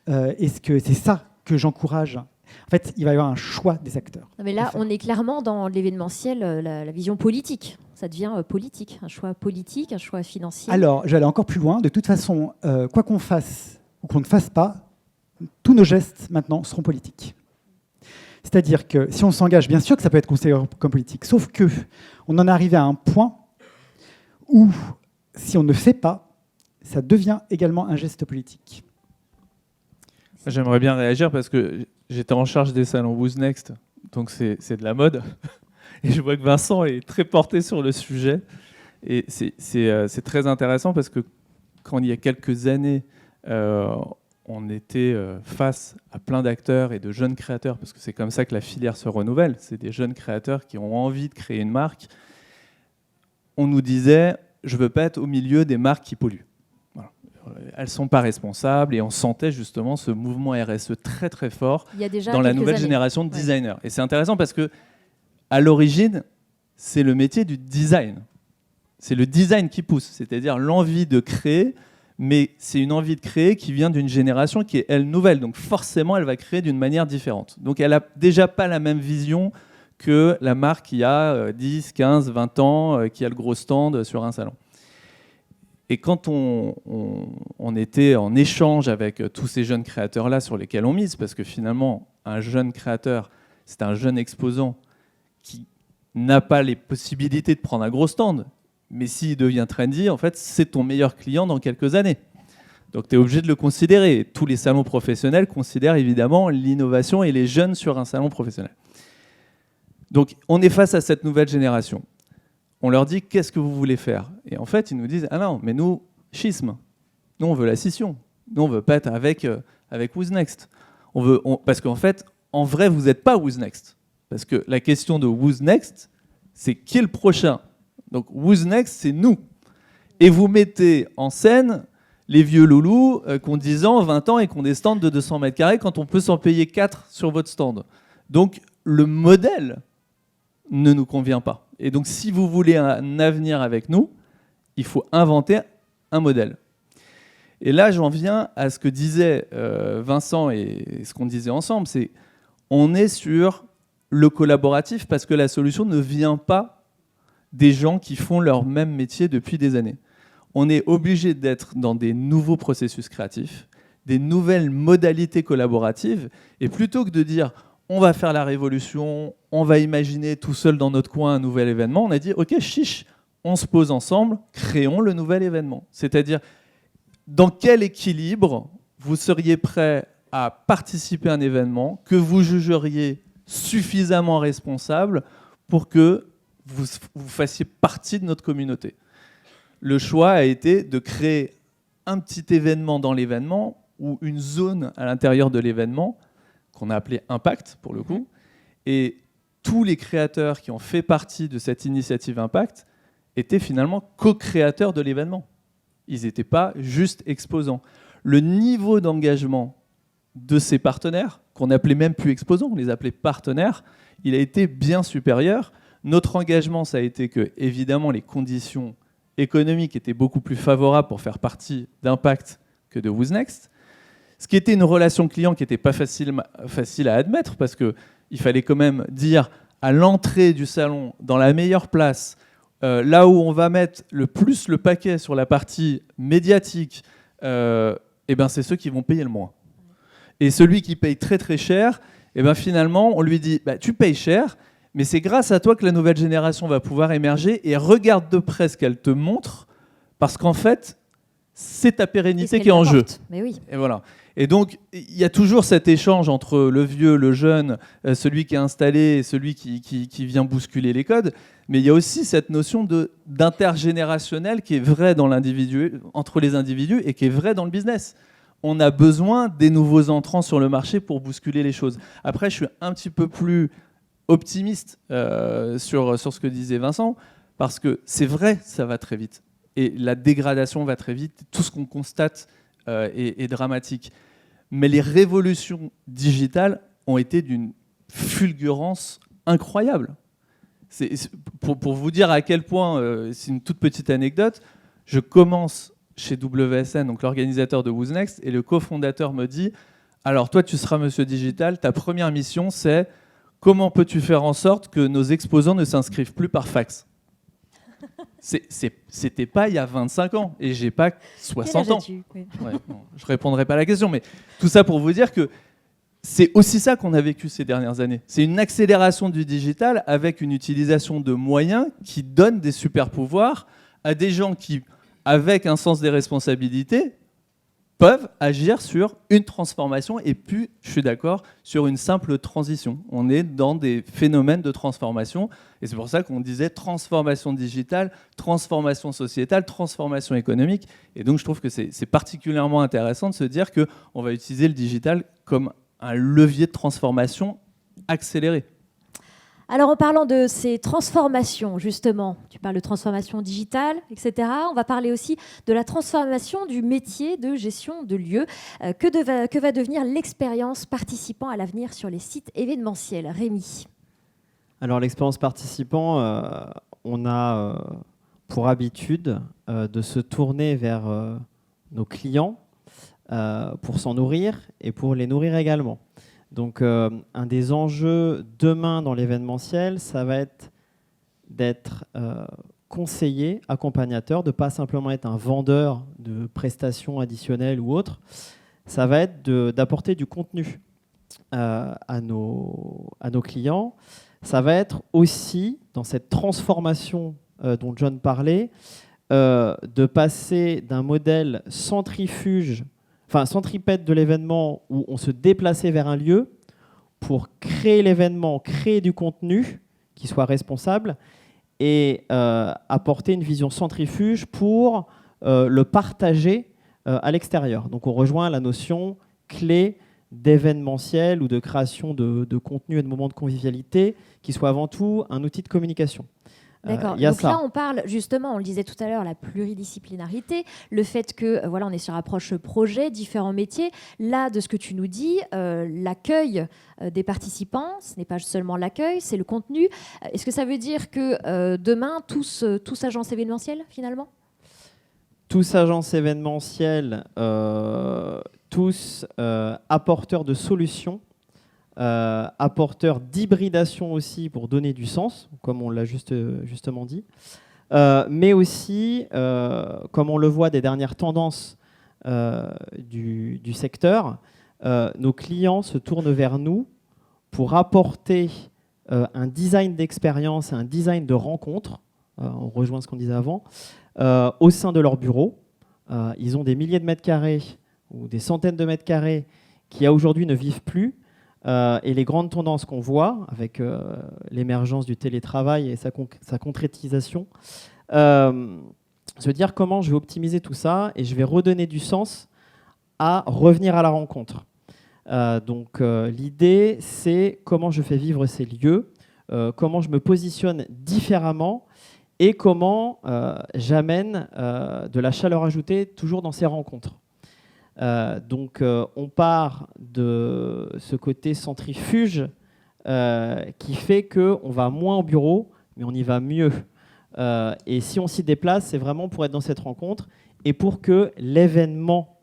Est-ce que c'est ça que j'encourage ? En fait, il va y avoir un choix des acteurs. Non, mais là, on est clairement dans l'événementiel, la vision politique. Ça devient politique, un choix politique, un choix financier. Alors, j'allais encore plus loin. De toute façon, quoi qu'on fasse ou qu'on ne fasse pas, tous nos gestes, maintenant, seront politiques. C'est-à-dire que si on s'engage, bien sûr que ça peut être considéré comme politique, sauf qu'on en est arrivé à un point où, si on ne fait pas, ça devient également un geste politique. J'aimerais bien réagir parce que j'étais en charge des salons Who's Next, donc c'est de la mode. Et je vois que Vincent est très porté sur le sujet. Et c'est très intéressant parce que quand il y a quelques années, on était face à plein d'acteurs et de jeunes créateurs, parce que c'est comme ça que la filière se renouvelle. C'est des jeunes créateurs qui ont envie de créer une marque. On nous disait, je ne veux pas être au milieu des marques qui polluent. Voilà. Elles ne sont pas responsables, et on sentait justement ce mouvement RSE très très fort dans la nouvelle génération de designers. Et c'est intéressant parce que à l'origine, c'est le métier du design. C'est le design qui pousse, c'est-à-dire l'envie de créer, mais c'est une envie de créer qui vient d'une génération qui est, elle, nouvelle. Donc forcément, elle va créer d'une manière différente. Donc elle n'a déjà pas la même vision que la marque qui a 10, 15, 20 ans, qui a le gros stand sur un salon. Et quand on était en échange avec tous ces jeunes créateurs-là sur lesquels on mise, parce que finalement, un jeune créateur, c'est un jeune exposant qui n'a pas les possibilités de prendre un gros stand, mais s'il devient trendy, en fait, c'est ton meilleur client dans quelques années. Donc tu es obligé de le considérer. Tous les salons professionnels considèrent évidemment l'innovation et les jeunes sur un salon professionnel. Donc on est face à cette nouvelle génération. On leur dit, qu'est-ce que vous voulez faire ? Et en fait, ils nous disent, ah non, mais nous, schisme. Nous, on veut la scission. Nous, on ne veut pas être avec Who's Next. Parce qu'en fait, en vrai, vous n'êtes pas Who's Next. Parce que la question de Who's Next, c'est qui est le prochain ? Donc Who's Next, c'est nous. Et vous mettez en scène les vieux loulous qui ont 10 ans, 20 ans et qui ont des stands de 200 mètres carrés quand on peut s'en payer 4 sur votre stand. Donc le modèle ne nous convient pas. Et donc si vous voulez un avenir avec nous, il faut inventer un modèle. Et là, j'en viens à ce que disait Vincent et ce qu'on disait ensemble, c'est on est sur le collaboratif parce que la solution ne vient pas des gens qui font leur même métier depuis des années. On est obligé d'être dans des nouveaux processus créatifs, des nouvelles modalités collaboratives, et plutôt que de dire on va faire la révolution, on va imaginer tout seul dans notre coin un nouvel événement, on a dit ok, chiche, on se pose ensemble, créons le nouvel événement. C'est-à-dire, dans quel équilibre vous seriez prêt à participer à un événement que vous jugeriez suffisamment responsable pour que vous fassiez partie de notre communauté. Le choix a été de créer un petit événement dans l'événement ou une zone à l'intérieur de l'événement qu'on a appelé Impact pour le coup. Et tous les créateurs qui ont fait partie de cette initiative Impact étaient finalement co-créateurs de l'événement. Ils n'étaient pas juste exposants. Le niveau d'engagement de ces partenaires, qu'on n'appelait même plus exposants, on les appelait partenaires, il a été bien supérieur. Notre engagement, ça a été que, évidemment, les conditions économiques étaient beaucoup plus favorables pour faire partie d'Impact que de Who's Next. Ce qui était une relation client qui n'était pas facile à admettre, parce qu'il fallait quand même dire à l'entrée du salon, dans la meilleure place, là où on va mettre le plus le paquet sur la partie médiatique, c'est ceux qui vont payer le moins. Et celui qui paye très très cher, finalement, on lui dit tu payes cher, mais c'est grâce à toi que la nouvelle génération va pouvoir émerger, et regarde de près ce qu'elle te montre, parce qu'en fait, c'est ta pérennité qui est en jeu. Mais oui. Et voilà. Et donc, il y a toujours cet échange entre le vieux, le jeune, celui qui est installé et celui qui vient bousculer les codes. Mais il y a aussi cette notion d'intergénérationnel qui est vraie dans entre les individus et qui est vraie dans le business. On a besoin des nouveaux entrants sur le marché pour bousculer les choses. Après, je suis un petit peu plus optimiste sur ce que disait Vincent, parce que c'est vrai, ça va très vite. Et la dégradation va très vite. Tout ce qu'on constate est dramatique. Mais les révolutions digitales ont été d'une fulgurance incroyable. Pour vous dire à quel point, c'est une toute petite anecdote, je commence chez WSN, donc l'organisateur de Who's Next, et le cofondateur me dit « Alors toi, tu seras Monsieur Digital, ta première mission, c'est comment peux-tu faire en sorte que nos exposants ne s'inscrivent plus par fax ?» C'était pas il y a 25 ans, et j'ai pas 60 ans. Oui. Ouais, bon, je répondrai pas à la question, mais tout ça pour vous dire que c'est aussi ça qu'on a vécu ces dernières années. C'est une accélération du digital avec une utilisation de moyens qui donnent des super pouvoirs à des gens qui, avec un sens des responsabilités, peuvent agir sur une transformation et puis, je suis d'accord, sur une simple transition. On est dans des phénomènes de transformation et c'est pour ça qu'on disait transformation digitale, transformation sociétale, transformation économique. Et donc, je trouve que c'est particulièrement intéressant de se dire qu'on va utiliser le digital comme un levier de transformation accéléré. Alors, en parlant de ces transformations, justement, tu parles de transformation digitale, etc. On va parler aussi de la transformation du métier de gestion de lieux. Que va devenir l'expérience participant à l'avenir sur les sites événementiels? Rémi. Alors, l'expérience participant, on a pour habitude de se tourner vers nos clients pour s'en nourrir et pour les nourrir également. Donc, un des enjeux demain dans l'événementiel, ça va être d'être conseiller, accompagnateur, de ne pas simplement être un vendeur de prestations additionnelles ou autres. Ça va être d'apporter du contenu à nos clients. Ça va être aussi, dans cette transformation dont John parlait, de passer d'un modèle centripète de l'événement où on se déplaçait vers un lieu pour créer l'événement, créer du contenu qui soit responsable et apporter une vision centrifuge pour le partager à l'extérieur. Donc on rejoint la notion clé d'événementiel ou de création de contenu et de moments de convivialité qui soit avant tout un outil de communication. D'accord. Donc là, on parle justement, on le disait tout à l'heure, la pluridisciplinarité, le fait que on est sur approche projet, différents métiers. Là, de ce que tu nous dis, l'accueil des participants, ce n'est pas seulement l'accueil, c'est le contenu. Est-ce que ça veut dire que demain, tous agences événementielles, finalement? Tous agences événementielles, tous apporteurs de solutions, apporteurs d'hybridation aussi pour donner du sens, comme on l'a justement dit, mais aussi, comme on le voit des dernières tendances du secteur, nos clients se tournent vers nous pour apporter un design d'expérience et un design de rencontre, on rejoint ce qu'on disait avant, au sein de leur bureau. Ils ont des milliers de mètres carrés ou des centaines de mètres carrés qui aujourd'hui ne vivent plus. Et les grandes tendances qu'on voit avec l'émergence du télétravail et sa concrétisation, se dire comment je vais optimiser tout ça et je vais redonner du sens à revenir à la rencontre. Donc l'idée, c'est comment je fais vivre ces lieux, comment je me positionne différemment et comment j'amène de la chaleur ajoutée toujours dans ces rencontres. Donc on part de ce côté centrifuge qui fait qu'on va moins au bureau, mais on y va mieux. Et si on s'y déplace, c'est vraiment pour être dans cette rencontre et pour que l'événement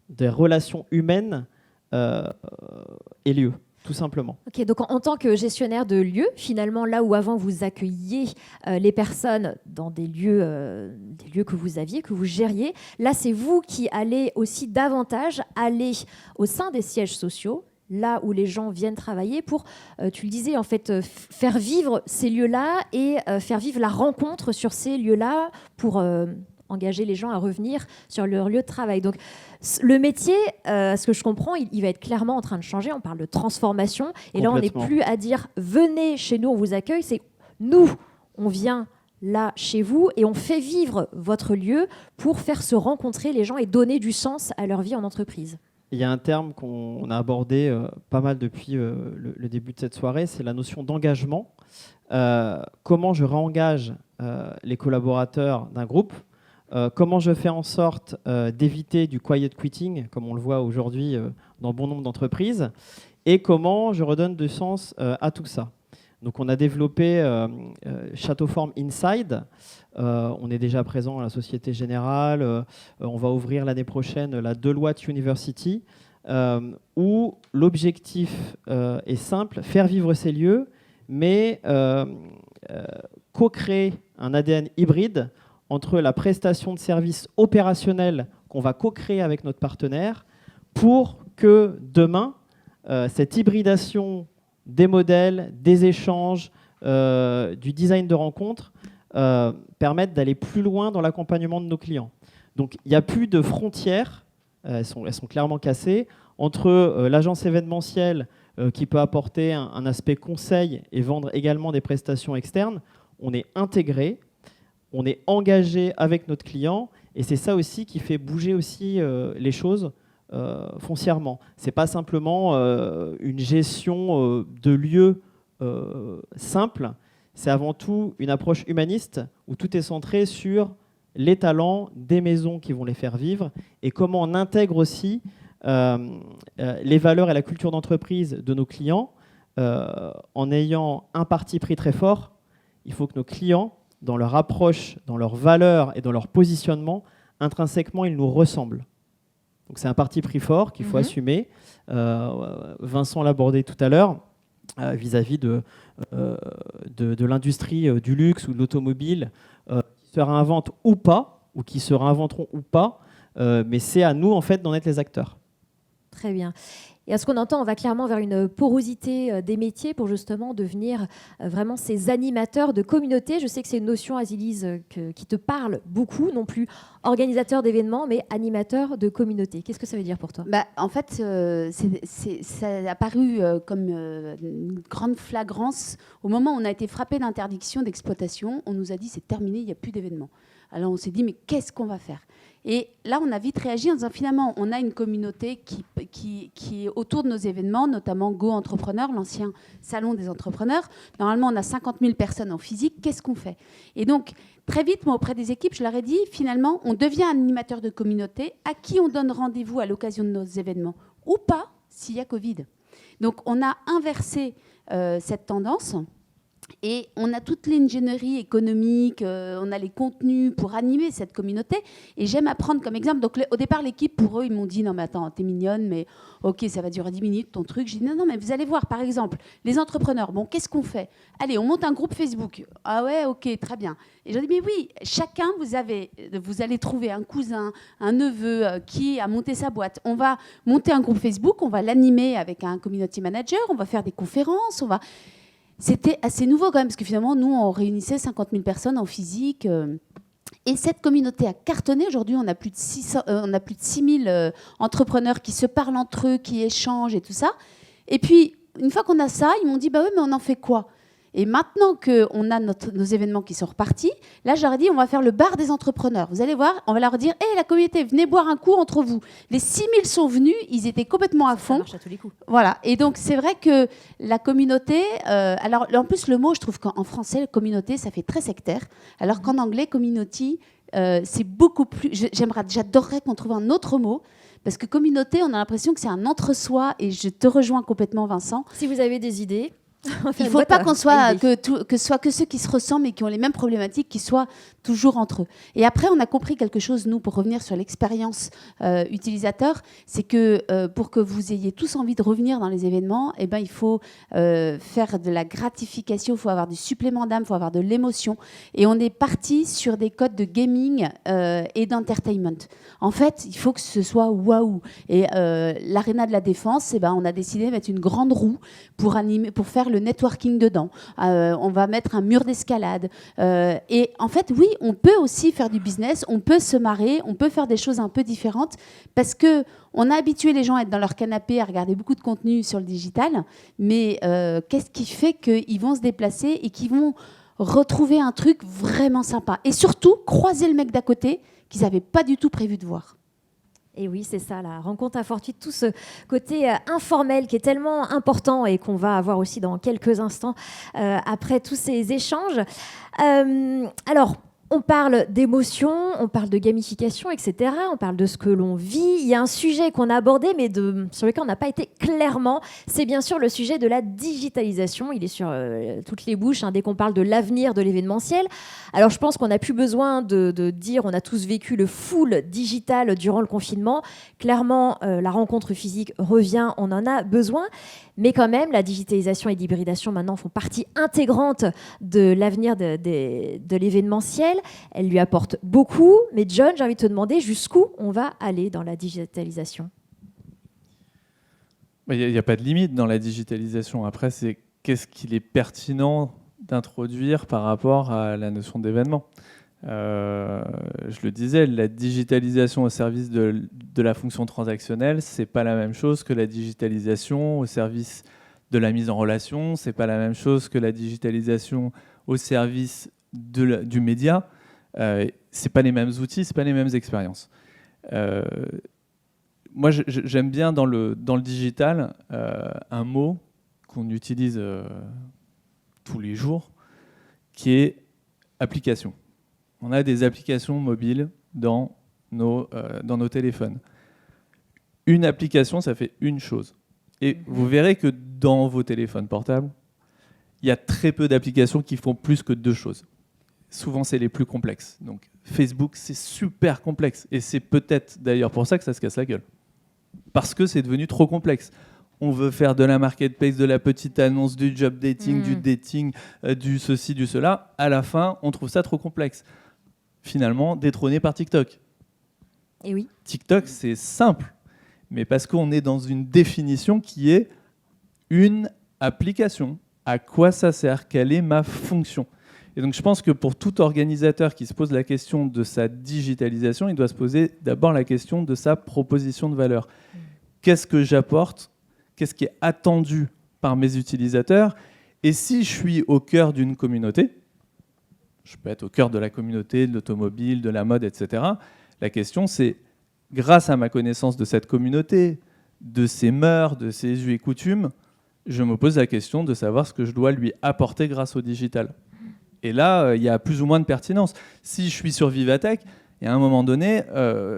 des relations humaines ait lieu, tout simplement. Ok, donc en tant que gestionnaire de lieux, finalement, là où avant vous accueilliez les personnes dans des lieux que vous aviez, que vous gériez, là c'est vous qui allez aussi davantage aller au sein des sièges sociaux, là où les gens viennent travailler pour, tu le disais, en fait, faire vivre ces lieux-là et faire vivre la rencontre sur ces lieux-là pour engager les gens à revenir sur leur lieu de travail. Donc, le métier, ce que je comprends, il va être clairement en train de changer. On parle de transformation. Et là, on n'est plus à dire « venez chez nous, on vous accueille ». C'est « nous, on vient là chez vous et on fait vivre votre lieu pour faire se rencontrer les gens et donner du sens à leur vie en entreprise ». Il y a un terme qu'on a abordé pas mal depuis le début de cette soirée, c'est la notion d'engagement. Comment je réengage les collaborateurs d'un groupe, comment je fais en sorte d'éviter du quiet quitting, comme on le voit aujourd'hui dans bon nombre d'entreprises, et comment je redonne du sens à tout ça. Donc on a développé Châteauforme Inside. On est déjà présent à la Société Générale. On va ouvrir l'année prochaine la Deloitte University, où l'objectif est simple, faire vivre ces lieux, mais co-créer un ADN hybride entre la prestation de services opérationnels qu'on va co-créer avec notre partenaire pour que demain, cette hybridation des modèles, des échanges, du design de rencontre permettent d'aller plus loin dans l'accompagnement de nos clients. Donc il n'y a plus de frontières, elles sont clairement cassées, entre l'agence événementielle qui peut apporter un aspect conseil et vendre également des prestations externes. On est intégré, on est engagé avec notre client et c'est ça aussi qui fait bouger aussi les choses foncièrement. Ce n'est pas simplement une gestion de lieux simple, c'est avant tout une approche humaniste où tout est centré sur les talents des maisons qui vont les faire vivre et comment on intègre aussi les valeurs et la culture d'entreprise de nos clients en ayant un parti pris très fort. Il faut que nos clients, dans leur approche, dans leurs valeurs et dans leur positionnement, intrinsèquement, ils nous ressemblent. Donc c'est un parti pris fort qu'il faut assumer. Vincent l'abordait tout à l'heure vis-à-vis de l'industrie du luxe ou de l'automobile qui se réinventent ou pas, ou qui se réinventeront ou pas, mais c'est à nous en fait d'en être les acteurs. Très bien. Et à ce qu'on entend, on va clairement vers une porosité des métiers pour justement devenir vraiment ces animateurs de communauté. Je sais que c'est une notion, Azilise, qui te parle beaucoup, non plus organisateur d'événements, mais animateur de communauté. Qu'est-ce que ça veut dire pour toi ? En fait, ça a apparu comme une grande flagrance au moment où on a été frappé d'interdiction d'exploitation. On nous a dit c'est terminé, il n'y a plus d'événements. Alors on s'est dit mais qu'est-ce qu'on va faire ? Et là, on a vite réagi en disant finalement, on a une communauté qui est autour de nos événements, notamment Go Entrepreneur, l'ancien salon des entrepreneurs. Normalement, on a 50 000 personnes en physique. Qu'est-ce qu'on fait ? Et donc, très vite, moi, auprès des équipes, je leur ai dit, finalement, on devient animateur de communauté à qui on donne rendez-vous à l'occasion de nos événements, ou pas, s'il y a Covid. Donc, on a inversé cette tendance. Et on a toute l'ingénierie économique, on a les contenus pour animer cette communauté. Et j'aime apprendre comme exemple. Donc, au départ, l'équipe, pour eux, ils m'ont dit « Non, mais attends, t'es mignonne, mais ok, ça va durer 10 minutes, ton truc. » J'ai dit « Non, mais vous allez voir, par exemple, les entrepreneurs, bon, qu'est-ce qu'on fait ? Allez, on monte un groupe Facebook. Ah ouais, ok, très bien. » Et j'ai dit « Mais oui, chacun, vous allez trouver un cousin, un neveu qui a monté sa boîte. On va monter un groupe Facebook, on va l'animer avec un community manager, on va faire des conférences, on va... » C'était assez nouveau quand même, parce que finalement, nous, on réunissait 50 000 personnes en physique. Et cette communauté a cartonné. Aujourd'hui, on a plus de 6 000 entrepreneurs qui se parlent entre eux, qui échangent et tout ça. Et puis, une fois qu'on a ça, ils m'ont dit, bah oui, mais on en fait quoi ? Et maintenant qu'on a nos événements qui sont repartis, là, j'aurais dit, on va faire le bar des entrepreneurs. Vous allez voir, on va leur dire, la communauté, venez boire un coup entre vous. Les 6000 sont venus, ils étaient complètement à fond. Ça marche à tous les coups. Voilà. Et donc, c'est vrai que la communauté... alors, en plus, le mot, je trouve qu'en français, communauté, ça fait très sectaire. Alors qu'en anglais, community, c'est beaucoup plus... J'adorerais qu'on trouve un autre mot. Parce que communauté, on a l'impression que c'est un entre-soi. Et je te rejoins complètement, Vincent. Si vous avez des idées... Il ne faut pas qu'on soit que ce soit que ceux qui se ressemblent et qui ont les mêmes problématiques, qui soient toujours entre eux. Et après, on a compris quelque chose, nous, pour revenir sur l'expérience utilisateur, c'est que pour que vous ayez tous envie de revenir dans les événements, eh ben, il faut faire de la gratification, il faut avoir du supplément d'âme, il faut avoir de l'émotion. Et on est parti sur des codes de gaming et d'entertainment. En fait, il faut que ce soit waouh. Et l'Arena de la Défense, eh ben, on a décidé de mettre une grande roue pour faire le networking dedans. On va mettre un mur d'escalade. Et en fait, oui, on peut aussi faire du business, on peut se marrer, on peut faire des choses un peu différentes parce que on a habitué les gens à être dans leur canapé, à regarder beaucoup de contenu sur le digital. Mais qu'est-ce qui fait qu'ils vont se déplacer et qu'ils vont retrouver un truc vraiment sympa? Et surtout, croiser le mec d'à côté qu'ils n'avaient pas du tout prévu de voir. Et oui, c'est ça, la rencontre fortuite, tout ce côté informel qui est tellement important et qu'on va avoir aussi dans quelques instants après tous ces échanges. Alors, on parle d'émotion, on parle de gamification, etc. On parle de ce que l'on vit. Il y a un sujet qu'on a abordé, mais sur lequel on n'a pas été clairement. C'est bien sûr le sujet de la digitalisation. Il est sur toutes les bouches dès qu'on parle de l'avenir de l'événementiel. Alors, je pense qu'on n'a plus besoin de dire on a tous vécu le full digital durant le confinement. Clairement, la rencontre physique revient, on en a besoin. Mais quand même, la digitalisation et l'hybridation maintenant font partie intégrante de l'avenir de l'événementiel. Elle lui apporte beaucoup. Mais John, j'ai envie de te demander jusqu'où on va aller dans la digitalisation. Il n'y a pas de limite dans la digitalisation. Après, c'est qu'est-ce qu'il est pertinent d'introduire par rapport à la notion d'événement. Je le disais, la digitalisation au service de la fonction transactionnelle, c'est pas la même chose que la digitalisation au service de la mise en relation, c'est pas la même chose que la digitalisation au service du média. C'est pas les mêmes outils, c'est pas les mêmes expériences. Moi, j'aime bien dans le digital un mot qu'on utilise tous les jours, qui est application. On a des applications mobiles dans nos téléphones. Une application, ça fait une chose. Et vous verrez que dans vos téléphones portables, il y a très peu d'applications qui font plus que deux choses. Souvent, c'est les plus complexes. Donc, Facebook, c'est super complexe. Et c'est peut-être d'ailleurs pour ça que ça se casse la gueule. Parce que c'est devenu trop complexe. On veut faire de la marketplace, de la petite annonce, du job dating, du dating, du ceci, du cela. À la fin, on trouve ça trop complexe. Finalement, détrôné par TikTok. Et oui. TikTok, c'est simple, mais parce qu'on est dans une définition qui est une application. À quoi ça sert? Quelle est ma fonction? Et donc, je pense que pour tout organisateur qui se pose la question de sa digitalisation, il doit se poser d'abord la question de sa proposition de valeur. Qu'est-ce que j'apporte? Qu'est-ce qui est attendu par mes utilisateurs? Et si je suis au cœur d'une communauté, je peux être au cœur de la communauté, de l'automobile, de la mode, etc. La question, c'est, grâce à ma connaissance de cette communauté, de ses mœurs, de ses us et coutumes, je me pose la question de savoir ce que je dois lui apporter grâce au digital. Et là, il y a plus ou moins de pertinence. Si je suis sur Vivatech, et à un moment donné,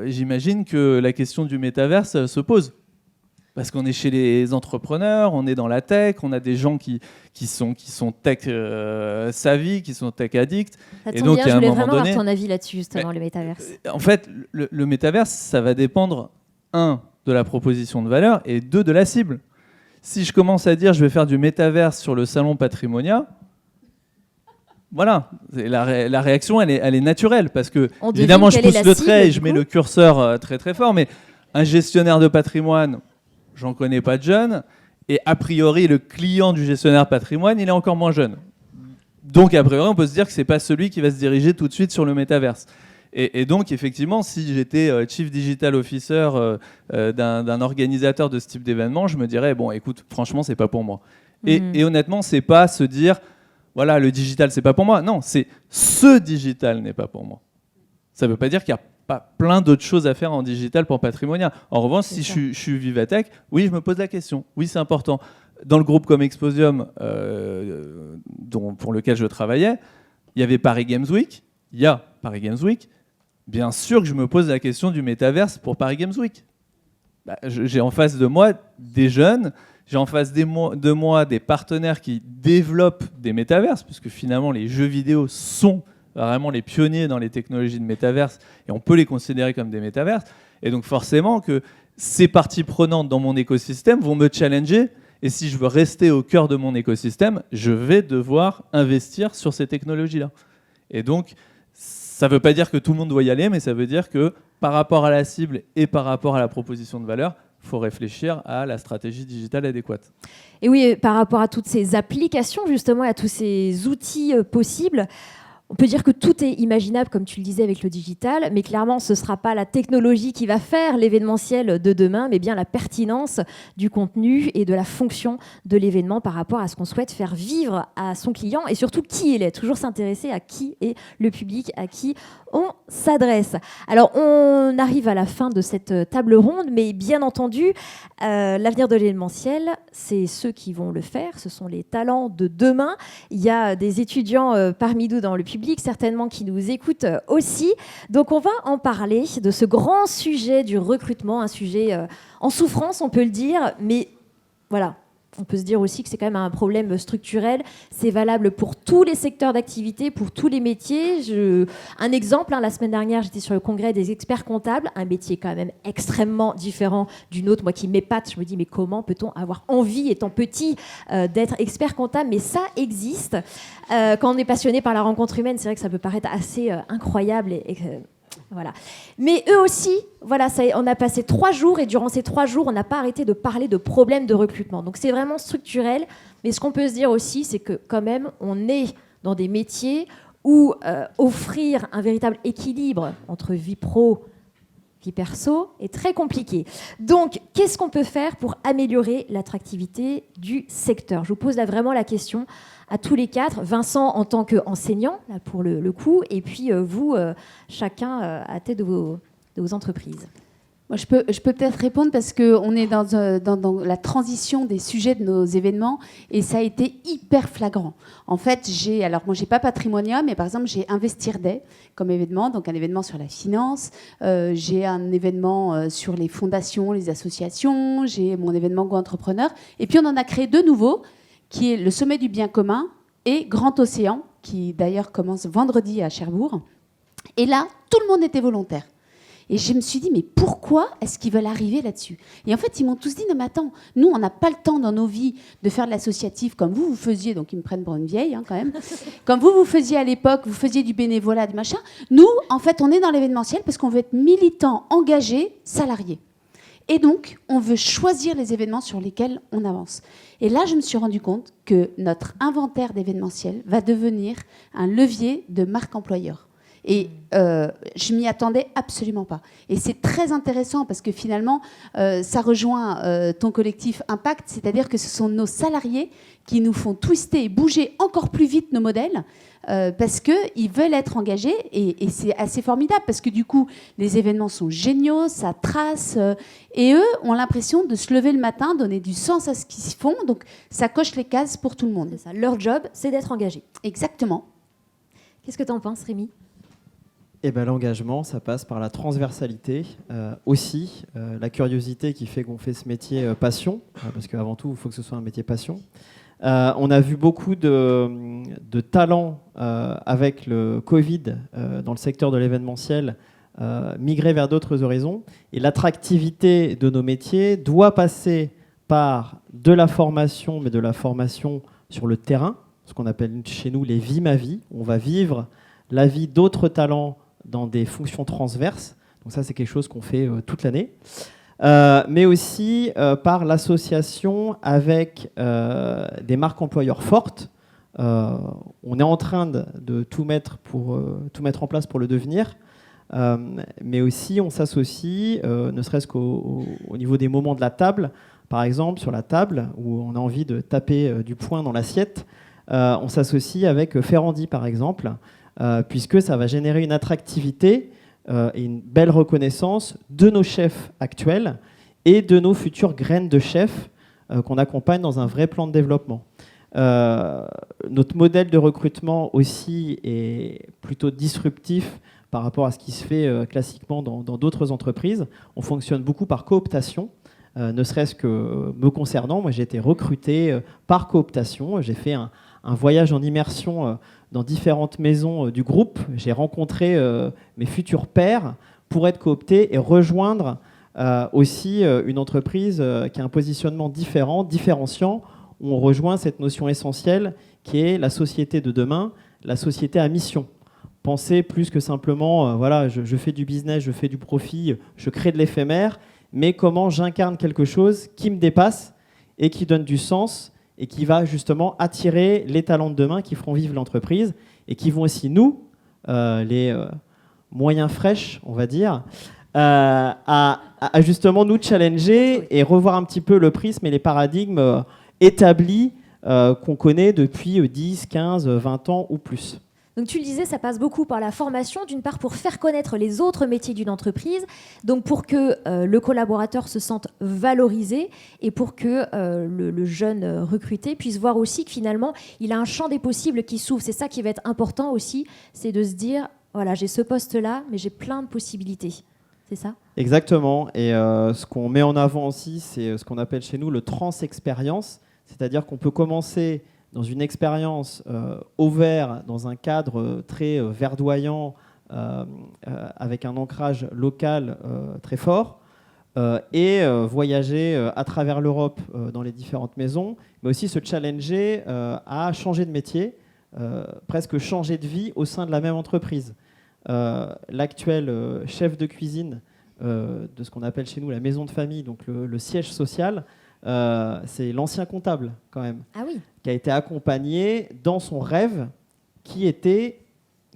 j'imagine que la question du métaverse se pose. Parce qu'on est chez les entrepreneurs, on est dans la tech, on a des gens qui sont tech savvy, qui sont tech addicts. Ça tombe bien, je voulais vraiment avoir ton avis là-dessus, justement, le métaverse. En fait, le métaverse, ça va dépendre, 1, de la proposition de valeur, et 2, de la cible. Si je commence à dire je vais faire du métaverse sur le salon Patrimonia, voilà, la réaction, elle est naturelle, parce que, évidemment, je pousse le trait et je mets le curseur très très fort, mais un gestionnaire de patrimoine, j'en connais pas de jeune, et a priori, le client du gestionnaire patrimoine, il est encore moins jeune. Donc, a priori, on peut se dire que c'est pas celui qui va se diriger tout de suite sur le métaverse. Et donc, effectivement, si j'étais Chief Digital Officer d'un organisateur de ce type d'événement, je me dirais, bon, écoute, franchement, c'est pas pour moi. Et honnêtement, c'est pas se dire, voilà, le digital, c'est pas pour moi. Non, c'est ce digital n'est pas pour moi. Ça ne veut pas dire qu'il n'y a pas plein d'autres choses à faire en digital pour Patrimonia. En revanche, si je suis Vivatech, oui, je me pose la question. Oui, c'est important. Dans le groupe comme Exposium, pour lequel je travaillais, il y avait Paris Games Week. Il y a Paris Games Week. Bien sûr que je me pose la question du métaverse pour Paris Games Week. J'ai en face de moi des jeunes, j'ai en face de moi des partenaires qui développent des métaverses, puisque finalement les jeux vidéo sont vraiment les pionniers dans les technologies de métaverse, et on peut les considérer comme des métaverses. Et donc forcément que ces parties prenantes dans mon écosystème vont me challenger, et si je veux rester au cœur de mon écosystème, je vais devoir investir sur ces technologies-là. Et donc, ça ne veut pas dire que tout le monde doit y aller, mais ça veut dire que par rapport à la cible et par rapport à la proposition de valeur, il faut réfléchir à la stratégie digitale adéquate. Et oui, par rapport à toutes ces applications, justement, à tous ces outils possibles, on peut dire que tout est imaginable, comme tu le disais, avec le digital, mais clairement, ce ne sera pas la technologie qui va faire l'événementiel de demain, mais bien la pertinence du contenu et de la fonction de l'événement par rapport à ce qu'on souhaite faire vivre à son client et surtout qui il est. Toujours s'intéresser à qui est le public, à qui on s'adresse. Alors, on arrive à la fin de cette table ronde, mais bien entendu, l'avenir de l'événementiel, c'est ceux qui vont le faire, ce sont les talents de demain. Il y a des étudiants parmi nous dans le public, certainement qui nous écoutent aussi. Donc, on va en parler de ce grand sujet du recrutement, un sujet en souffrance, on peut le dire, mais voilà. On peut se dire aussi que c'est quand même un problème structurel. C'est valable pour tous les secteurs d'activité, pour tous les métiers. Un exemple, la semaine dernière, j'étais sur le congrès des experts comptables, un métier quand même extrêmement différent d'une autre. Moi qui m'épate, je me dis mais comment peut-on avoir envie, étant petit, d'être expert comptable? Mais ça existe. Quand on est passionné par la rencontre humaine, c'est vrai que ça peut paraître assez incroyable voilà. Mais eux aussi, voilà, on a passé 3 jours et durant ces 3 jours, on n'a pas arrêté de parler de problèmes de recrutement. Donc c'est vraiment structurel. Mais ce qu'on peut se dire aussi, c'est que quand même, on est dans des métiers où offrir un véritable équilibre entre vie pro, vie perso est très compliqué. Donc, qu'est-ce qu'on peut faire pour améliorer l'attractivité du secteur? Je vous pose là vraiment la question à tous les 4. Vincent en tant qu'enseignant, là pour le coup, et puis vous, chacun à tête de vos entreprises. Moi, je peux peut-être répondre parce qu'on est dans la transition des sujets de nos événements et ça a été hyper flagrant. En fait, moi, j'ai pas Patrimonia, mais par exemple, j'ai Investir Day comme événement, donc un événement sur la finance. J'ai un événement sur les fondations, les associations. J'ai mon événement Go Entrepreneur. Et puis, on en a créé 2 nouveaux, qui est le Sommet du Bien Commun et Grand Océan, qui d'ailleurs commence vendredi à Cherbourg. Et là, tout le monde était volontaire. Et je me suis dit, mais pourquoi est-ce qu'ils veulent arriver là-dessus? Et en fait, ils m'ont tous dit, non mais attends, nous, on n'a pas le temps dans nos vies de faire de l'associatif comme vous faisiez, donc ils me prennent pour une vieille quand même, comme vous faisiez à l'époque, vous faisiez du bénévolat, du machin. Nous, en fait, on est dans l'événementiel parce qu'on veut être militants, engagés, salariés. Et donc, on veut choisir les événements sur lesquels on avance. Et là, je me suis rendu compte que notre inventaire d'événementiel va devenir un levier de marque employeur. Et je m'y attendais absolument pas. Et c'est très intéressant parce que finalement, ça rejoint ton collectif Impact, c'est-à-dire que ce sont nos salariés qui nous font twister et bouger encore plus vite nos modèles parce qu'ils veulent être engagés et c'est assez formidable parce que du coup, les événements sont géniaux, ça trace et eux ont l'impression de se lever le matin, donner du sens à ce qu'ils font, donc ça coche les cases pour tout le monde. C'est ça. Leur job, c'est d'être engagé. Exactement. Qu'est-ce que tu en penses, Rémi ? Eh ben, l'engagement, ça passe par la transversalité aussi, la curiosité qui fait qu'on fait ce métier passion, parce qu'avant tout, il faut que ce soit un métier passion. On a vu beaucoup de talents avec le Covid dans le secteur de l'événementiel migrer vers d'autres horizons. Et l'attractivité de nos métiers doit passer par de la formation, mais de la formation sur le terrain, ce qu'on appelle chez nous les vies ma vie. On va vivre la vie d'autres talents dans des fonctions transverses. Donc ça, c'est quelque chose qu'on fait toute l'année. Mais aussi par l'association avec des marques employeurs fortes. On est en train de tout mettre en place pour le devenir. Mais aussi, on s'associe, ne serait-ce qu'au niveau des moments de la table. Par exemple, sur la table, où on a envie de taper du poing dans l'assiette, on s'associe avec Ferrandi, par exemple, puisque ça va générer une attractivité et une belle reconnaissance de nos chefs actuels et de nos futures graines de chefs qu'on accompagne dans un vrai plan de développement. Notre modèle de recrutement aussi est plutôt disruptif par rapport à ce qui se fait classiquement dans d'autres entreprises. On fonctionne beaucoup par cooptation, ne serait-ce que me concernant. Moi, j'ai été recruté par cooptation. J'ai fait un voyage en immersion dans différentes maisons du groupe. J'ai rencontré mes futurs pairs pour être coopté et rejoindre aussi une entreprise qui a un positionnement différent, différenciant, où on rejoint cette notion essentielle qui est la société de demain, la société à mission. Penser plus que simplement, voilà, je fais du business, je fais du profit, je crée de l'éphémère, mais comment j'incarne quelque chose qui me dépasse et qui donne du sens et qui va justement attirer les talents de demain qui feront vivre l'entreprise et qui vont aussi, nous, les moyens fraîches, on va dire, à justement nous challenger et revoir un petit peu le prisme et les paradigmes établis qu'on connaît depuis 10, 15, 20 ans ou plus. Donc tu le disais, ça passe beaucoup par la formation, d'une part pour faire connaître les autres métiers d'une entreprise, donc pour que le collaborateur se sente valorisé et pour que le jeune recruté puisse voir aussi que finalement, il a un champ des possibles qui s'ouvre. C'est ça qui va être important aussi, c'est de se dire, voilà, j'ai ce poste-là, mais j'ai plein de possibilités. C'est ça ? Exactement. Et ce qu'on met en avant aussi, c'est ce qu'on appelle chez nous le trans-expérience, c'est-à-dire qu'on peut commencer dans une expérience au vert, dans un cadre très verdoyant, avec un ancrage local très fort, et voyager à travers l'Europe dans les différentes maisons, mais aussi se challenger à changer de métier, presque changer de vie au sein de la même entreprise. L'actuel chef de cuisine de ce qu'on appelle chez nous la maison de famille, donc le siège social, c'est l'ancien comptable quand même, qui a été accompagné dans son rêve qui était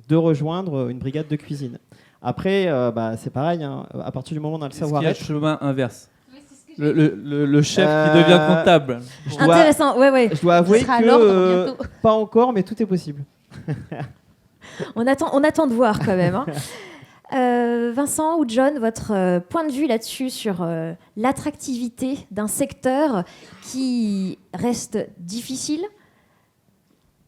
de rejoindre une brigade de cuisine. Après, c'est pareil, hein, à partir du moment où on a le savoir-être... Est-ce qu'il y a le chemin inverse ? Le chef qui devient comptable. Intéressant, ouais. Je dois avouer que pas encore, mais tout est possible. On attend de voir quand même. Hein. Vincent ou John, votre point de vue là-dessus sur l'attractivité d'un secteur qui reste difficile,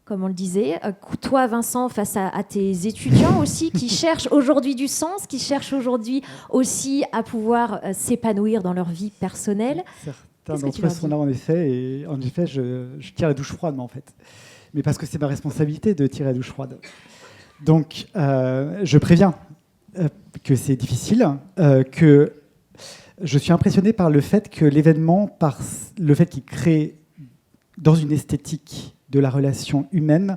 comme on le disait. Toi, Vincent, face à tes étudiants aussi, qui cherchent aujourd'hui du sens, qui cherchent aujourd'hui aussi à pouvoir s'épanouir dans leur vie personnelle. Certains d'entre eux sont là, en effet, et en effet, je tire la douche froide, moi, en fait. Mais parce que c'est ma responsabilité de tirer la douche froide. Donc, je préviens que c'est difficile, que je suis impressionné par le fait que l'événement, par le fait qu'il crée dans une esthétique de la relation humaine,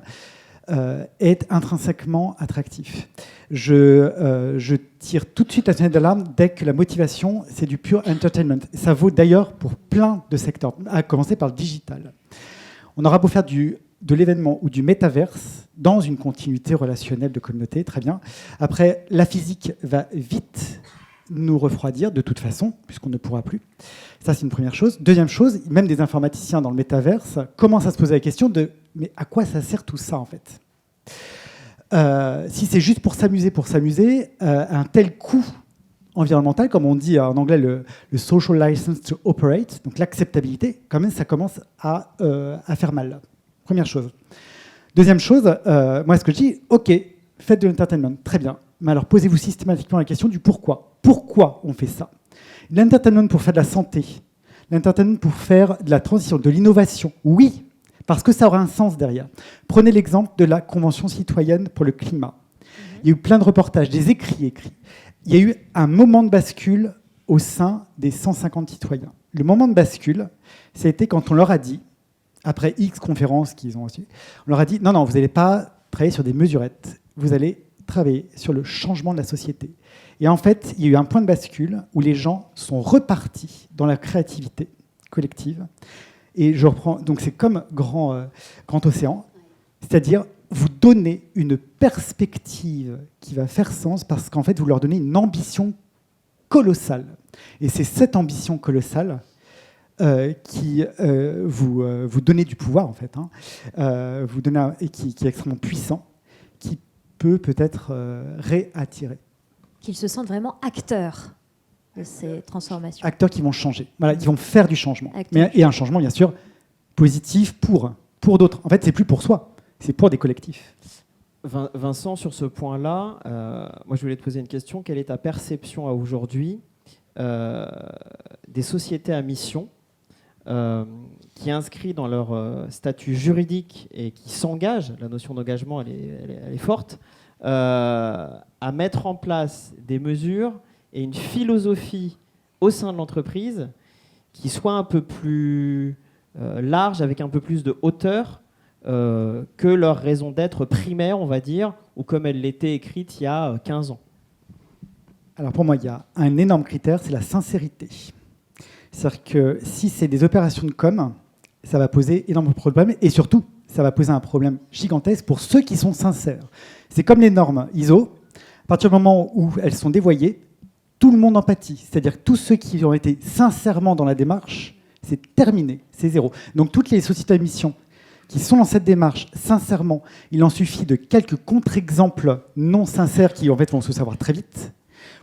est intrinsèquement attractif. Je tire tout de suite la sonnette d'alarme dès que la motivation, c'est du pure entertainment. Ça vaut d'ailleurs pour plein de secteurs, à commencer par le digital. On aura beau faire de l'événement ou du métaverse dans une continuité relationnelle de communauté, très bien. Après, la physique va vite nous refroidir de toute façon, puisqu'on ne pourra plus. Ça, c'est une première chose. Deuxième chose, même des informaticiens dans le métaverse commencent à se poser la question de « mais à quoi ça sert tout ça, en fait ?» Si c'est juste pour s'amuser, un tel coût environnemental, comme on dit en anglais le social license to operate, donc l'acceptabilité, quand même, ça commence à faire mal. Première chose. Deuxième chose, moi, ce que je dis, OK, faites de l'entertainment, très bien. Mais alors, posez-vous systématiquement la question du pourquoi. Pourquoi on fait ça ? L'entertainment pour faire de la santé, l'entertainment pour faire de la transition, de l'innovation, oui, parce que ça aura un sens derrière. Prenez l'exemple de la Convention citoyenne pour le climat. Il y a eu plein de reportages, des écrits. Il y a eu un moment de bascule au sein des 150 citoyens. Le moment de bascule, ça a été quand on leur a dit, après X conférences qu'ils ont reçues, on leur a dit « Non, vous n'allez pas travailler sur des mesurettes, vous allez travailler sur le changement de la société. » Et en fait, il y a eu un point de bascule où les gens sont repartis dans la créativité collective. Et je reprends, donc c'est comme grand océan, c'est-à-dire vous donnez une perspective qui va faire sens parce qu'en fait, vous leur donnez une ambition colossale. Et c'est cette ambition colossale qui vous donnez du pouvoir, en fait, et qui est extrêmement puissant, qui peut-être réattirer. Qu'ils se sentent vraiment acteurs de ces transformations. Acteurs qui vont changer. Voilà, ils vont faire du changement. Acteurs. Et un changement, bien sûr, positif pour d'autres. En fait, c'est plus pour soi, c'est pour des collectifs. Vincent, sur ce point-là, moi je voulais te poser une question. Quelle est ta perception à aujourd'hui des sociétés à mission qui inscrivent dans leur statut juridique et qui s'engagent, la notion d'engagement elle est forte, à mettre en place des mesures et une philosophie au sein de l'entreprise qui soit un peu plus large, avec un peu plus de hauteur que leur raison d'être primaire, on va dire, ou comme elle l'était écrite il y a 15 ans. Alors pour moi, il y a un énorme critère, c'est la sincérité. C'est-à-dire que si c'est des opérations de com, ça va poser énormément de problèmes, et surtout, ça va poser un problème gigantesque pour ceux qui sont sincères. C'est comme les normes ISO, à partir du moment où elles sont dévoyées, tout le monde en pâtit. C'est-à-dire que tous ceux qui ont été sincèrement dans la démarche, c'est terminé, c'est zéro. Donc toutes les sociétés à mission qui sont dans cette démarche, sincèrement, il en suffit de quelques contre-exemples non sincères qui en fait vont se savoir très vite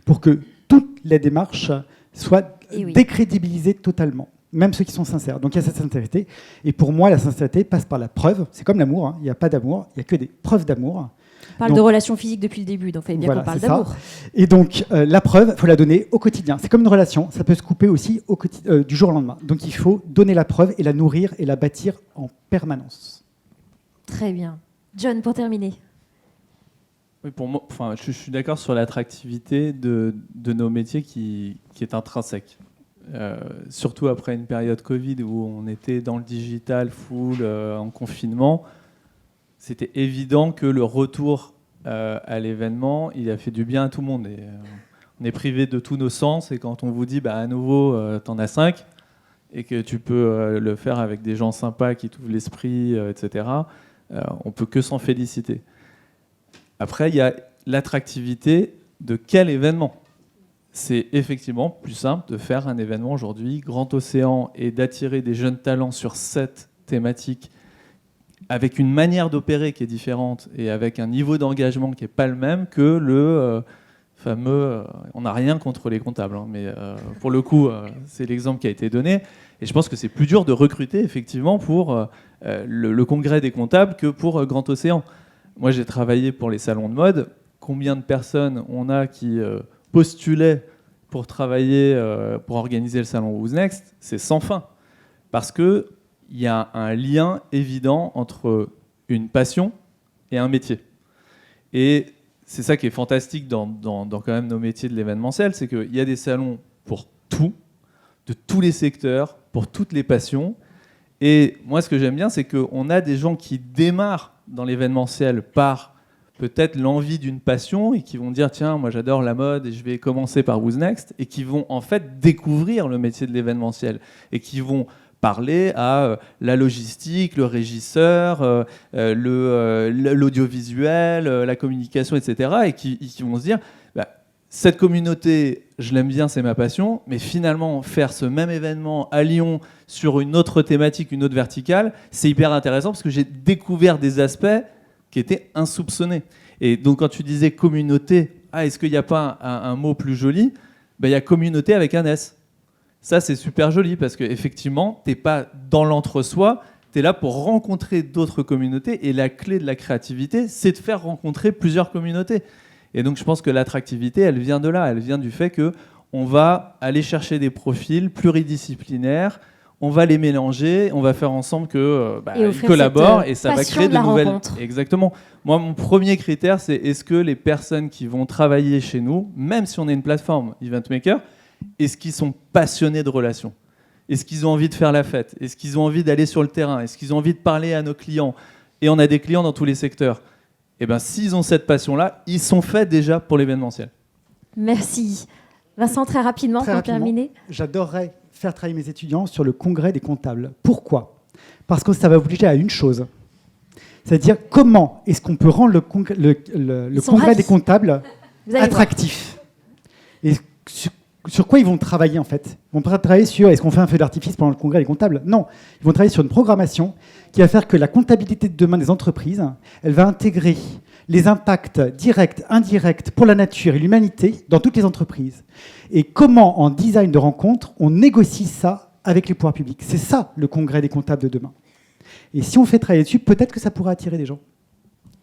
pour que toute la démarche soit décrédibilisée totalement, même ceux qui sont sincères. Donc il y a cette sincérité. Et pour moi, la sincérité passe par la preuve. C'est comme l'amour, hein. Il n'y a pas d'amour, il n'y a que des preuves d'amour. On parle de relations physiques depuis le début, donc il fallait bien qu'on parle d'amour. Et donc la preuve, il faut la donner au quotidien. C'est comme une relation, ça peut se couper aussi du jour au lendemain. Donc il faut donner la preuve et la nourrir et la bâtir en permanence. Très bien. John, pour terminer. Oui, pour moi, je suis d'accord sur l'attractivité de nos métiers qui est intrinsèque. Surtout après une période Covid où on était dans le digital full, en confinement, c'était évident que le retour à l'événement, il a fait du bien à tout le monde. Et, on est privé de tous nos sens, et quand on vous dit à nouveau, t'en as 5, et que tu peux le faire avec des gens sympas qui t'ouvrent l'esprit, etc., on peut que s'en féliciter. Après, il y a l'attractivité de quel événement. C'est effectivement plus simple de faire un événement aujourd'hui, Grand Océan, et d'attirer des jeunes talents sur cette thématique avec une manière d'opérer qui est différente et avec un niveau d'engagement qui n'est pas le même que le fameux... on n'a rien contre les comptables, hein, mais pour le coup, c'est l'exemple qui a été donné. Et je pense que c'est plus dur de recruter, effectivement, pour le congrès des comptables que pour Grand Océan. Moi, j'ai travaillé pour les salons de mode. Combien de personnes on a qui postulaient pour travailler, pour organiser le salon Who's Next? C'est sans fin. Parce qu'il y a un lien évident entre une passion et un métier. Et c'est ça qui est fantastique dans quand même nos métiers de l'événementiel, c'est qu'il y a des salons pour tout, de tous les secteurs, pour toutes les passions. Et moi, ce que j'aime bien, c'est qu'on a des gens qui démarrent dans l'événementiel par peut-être l'envie d'une passion et qui vont dire tiens, moi j'adore la mode et je vais commencer par Who's Next, et qui vont en fait découvrir le métier de l'événementiel et qui vont parler à la logistique, le régisseur, l'audiovisuel, la communication, etc. et qui vont se dire cette communauté, je l'aime bien, c'est ma passion, mais finalement, faire ce même événement à Lyon sur une autre thématique, une autre verticale, c'est hyper intéressant parce que j'ai découvert des aspects qui étaient insoupçonnés. Et donc, quand tu disais communauté, est-ce qu'il n'y a pas un mot plus joli? Il y a communauté avec un S. Ça, c'est super joli parce qu'effectivement, tu n'es pas dans l'entre-soi, tu es là pour rencontrer d'autres communautés, et la clé de la créativité, c'est de faire rencontrer plusieurs communautés. Et donc, je pense que l'attractivité, elle vient de là. Elle vient du fait qu'on va aller chercher des profils pluridisciplinaires, on va les mélanger, on va faire ensemble qu'ils collaborent, et ça va créer de nouvelles... Rencontre. Exactement. Moi, mon premier critère, c'est est-ce que les personnes qui vont travailler chez nous, même si on est une plateforme Event Maker, est-ce qu'ils sont passionnés de relations? Est-ce qu'ils ont envie de faire la fête? Est-ce qu'ils ont envie d'aller sur le terrain? Est-ce qu'ils ont envie de parler à nos clients? Et on a des clients dans tous les secteurs. Et s'ils ont cette passion-là, ils sont faits déjà pour l'événementiel. Merci. Vincent, très rapidement, pour terminer. J'adorerais faire travailler mes étudiants sur le congrès des comptables. Pourquoi? Parce que ça va obliger à une chose. C'est-à-dire comment est-ce qu'on peut rendre le congrès des comptables attractif? Et sur quoi ils vont travailler en fait? Ils vont pas travailler sur est-ce qu'on fait un feu d'artifice pendant le congrès des comptables? Non, ils vont travailler sur une programmation qui va faire que la comptabilité de demain des entreprises, elle va intégrer les impacts directs, indirects pour la nature et l'humanité dans toutes les entreprises. Et comment, en design de rencontre, on négocie ça avec les pouvoirs publics. C'est ça le congrès des comptables de demain. Et si on fait travailler dessus, peut-être que ça pourra attirer des gens.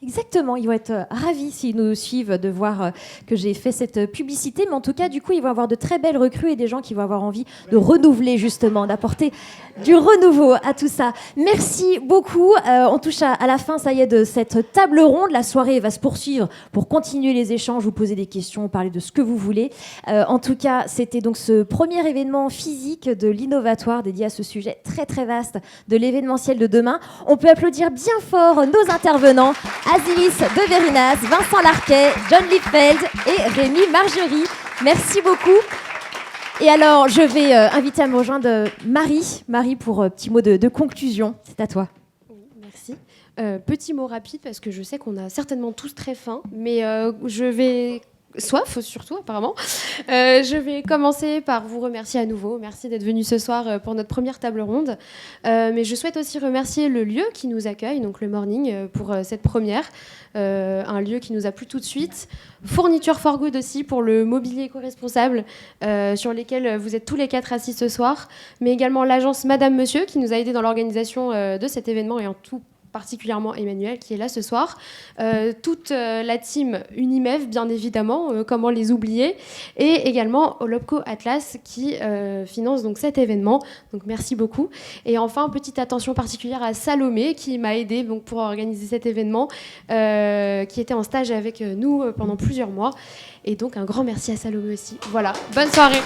Exactement, ils vont être ravis s'ils nous suivent de voir que j'ai fait cette publicité. Mais en tout cas, du coup, ils vont avoir de très belles recrues et des gens qui vont avoir envie de renouveler justement, d'apporter du renouveau à tout ça. Merci beaucoup. On touche à la fin, ça y est, de cette table ronde. La soirée va se poursuivre pour continuer les échanges, vous poser des questions, parler de ce que vous voulez. En tout cas, c'était donc ce premier événement physique de l'Innovatoire dédié à ce sujet très très vaste de l'événementiel de demain. On peut applaudir bien fort nos intervenants. Azilis de Verinas, Vincent Larquet, John Liefeld et Rémi Margerie. Merci beaucoup. Et alors, je vais inviter à me rejoindre Marie. Marie, pour petit mot de conclusion. C'est à toi. Oui, merci. Petit mot rapide, parce que je sais qu'on a certainement tous très faim, mais je vais... soif surtout apparemment. Je vais commencer par vous remercier à nouveau. Merci d'être venu ce soir pour notre première table ronde. Mais je souhaite aussi remercier le lieu qui nous accueille, donc le Morning, pour cette première. Un lieu qui nous a plu tout de suite. Fourniture for Good aussi pour le mobilier éco-responsable sur lesquels vous êtes tous les 4 assis ce soir. Mais également l'agence Madame Monsieur qui nous a aidés dans l'organisation de cet événement et en tout particulièrement Emmanuel qui est là ce soir, toute la team Unimev bien évidemment, comment les oublier, et également Olopco Atlas qui finance donc cet événement, donc merci beaucoup. Et enfin petite attention particulière à Salomé qui m'a aidé donc pour organiser cet événement, qui était en stage avec nous pendant plusieurs mois, et donc un grand merci à Salomé aussi. Voilà, bonne soirée.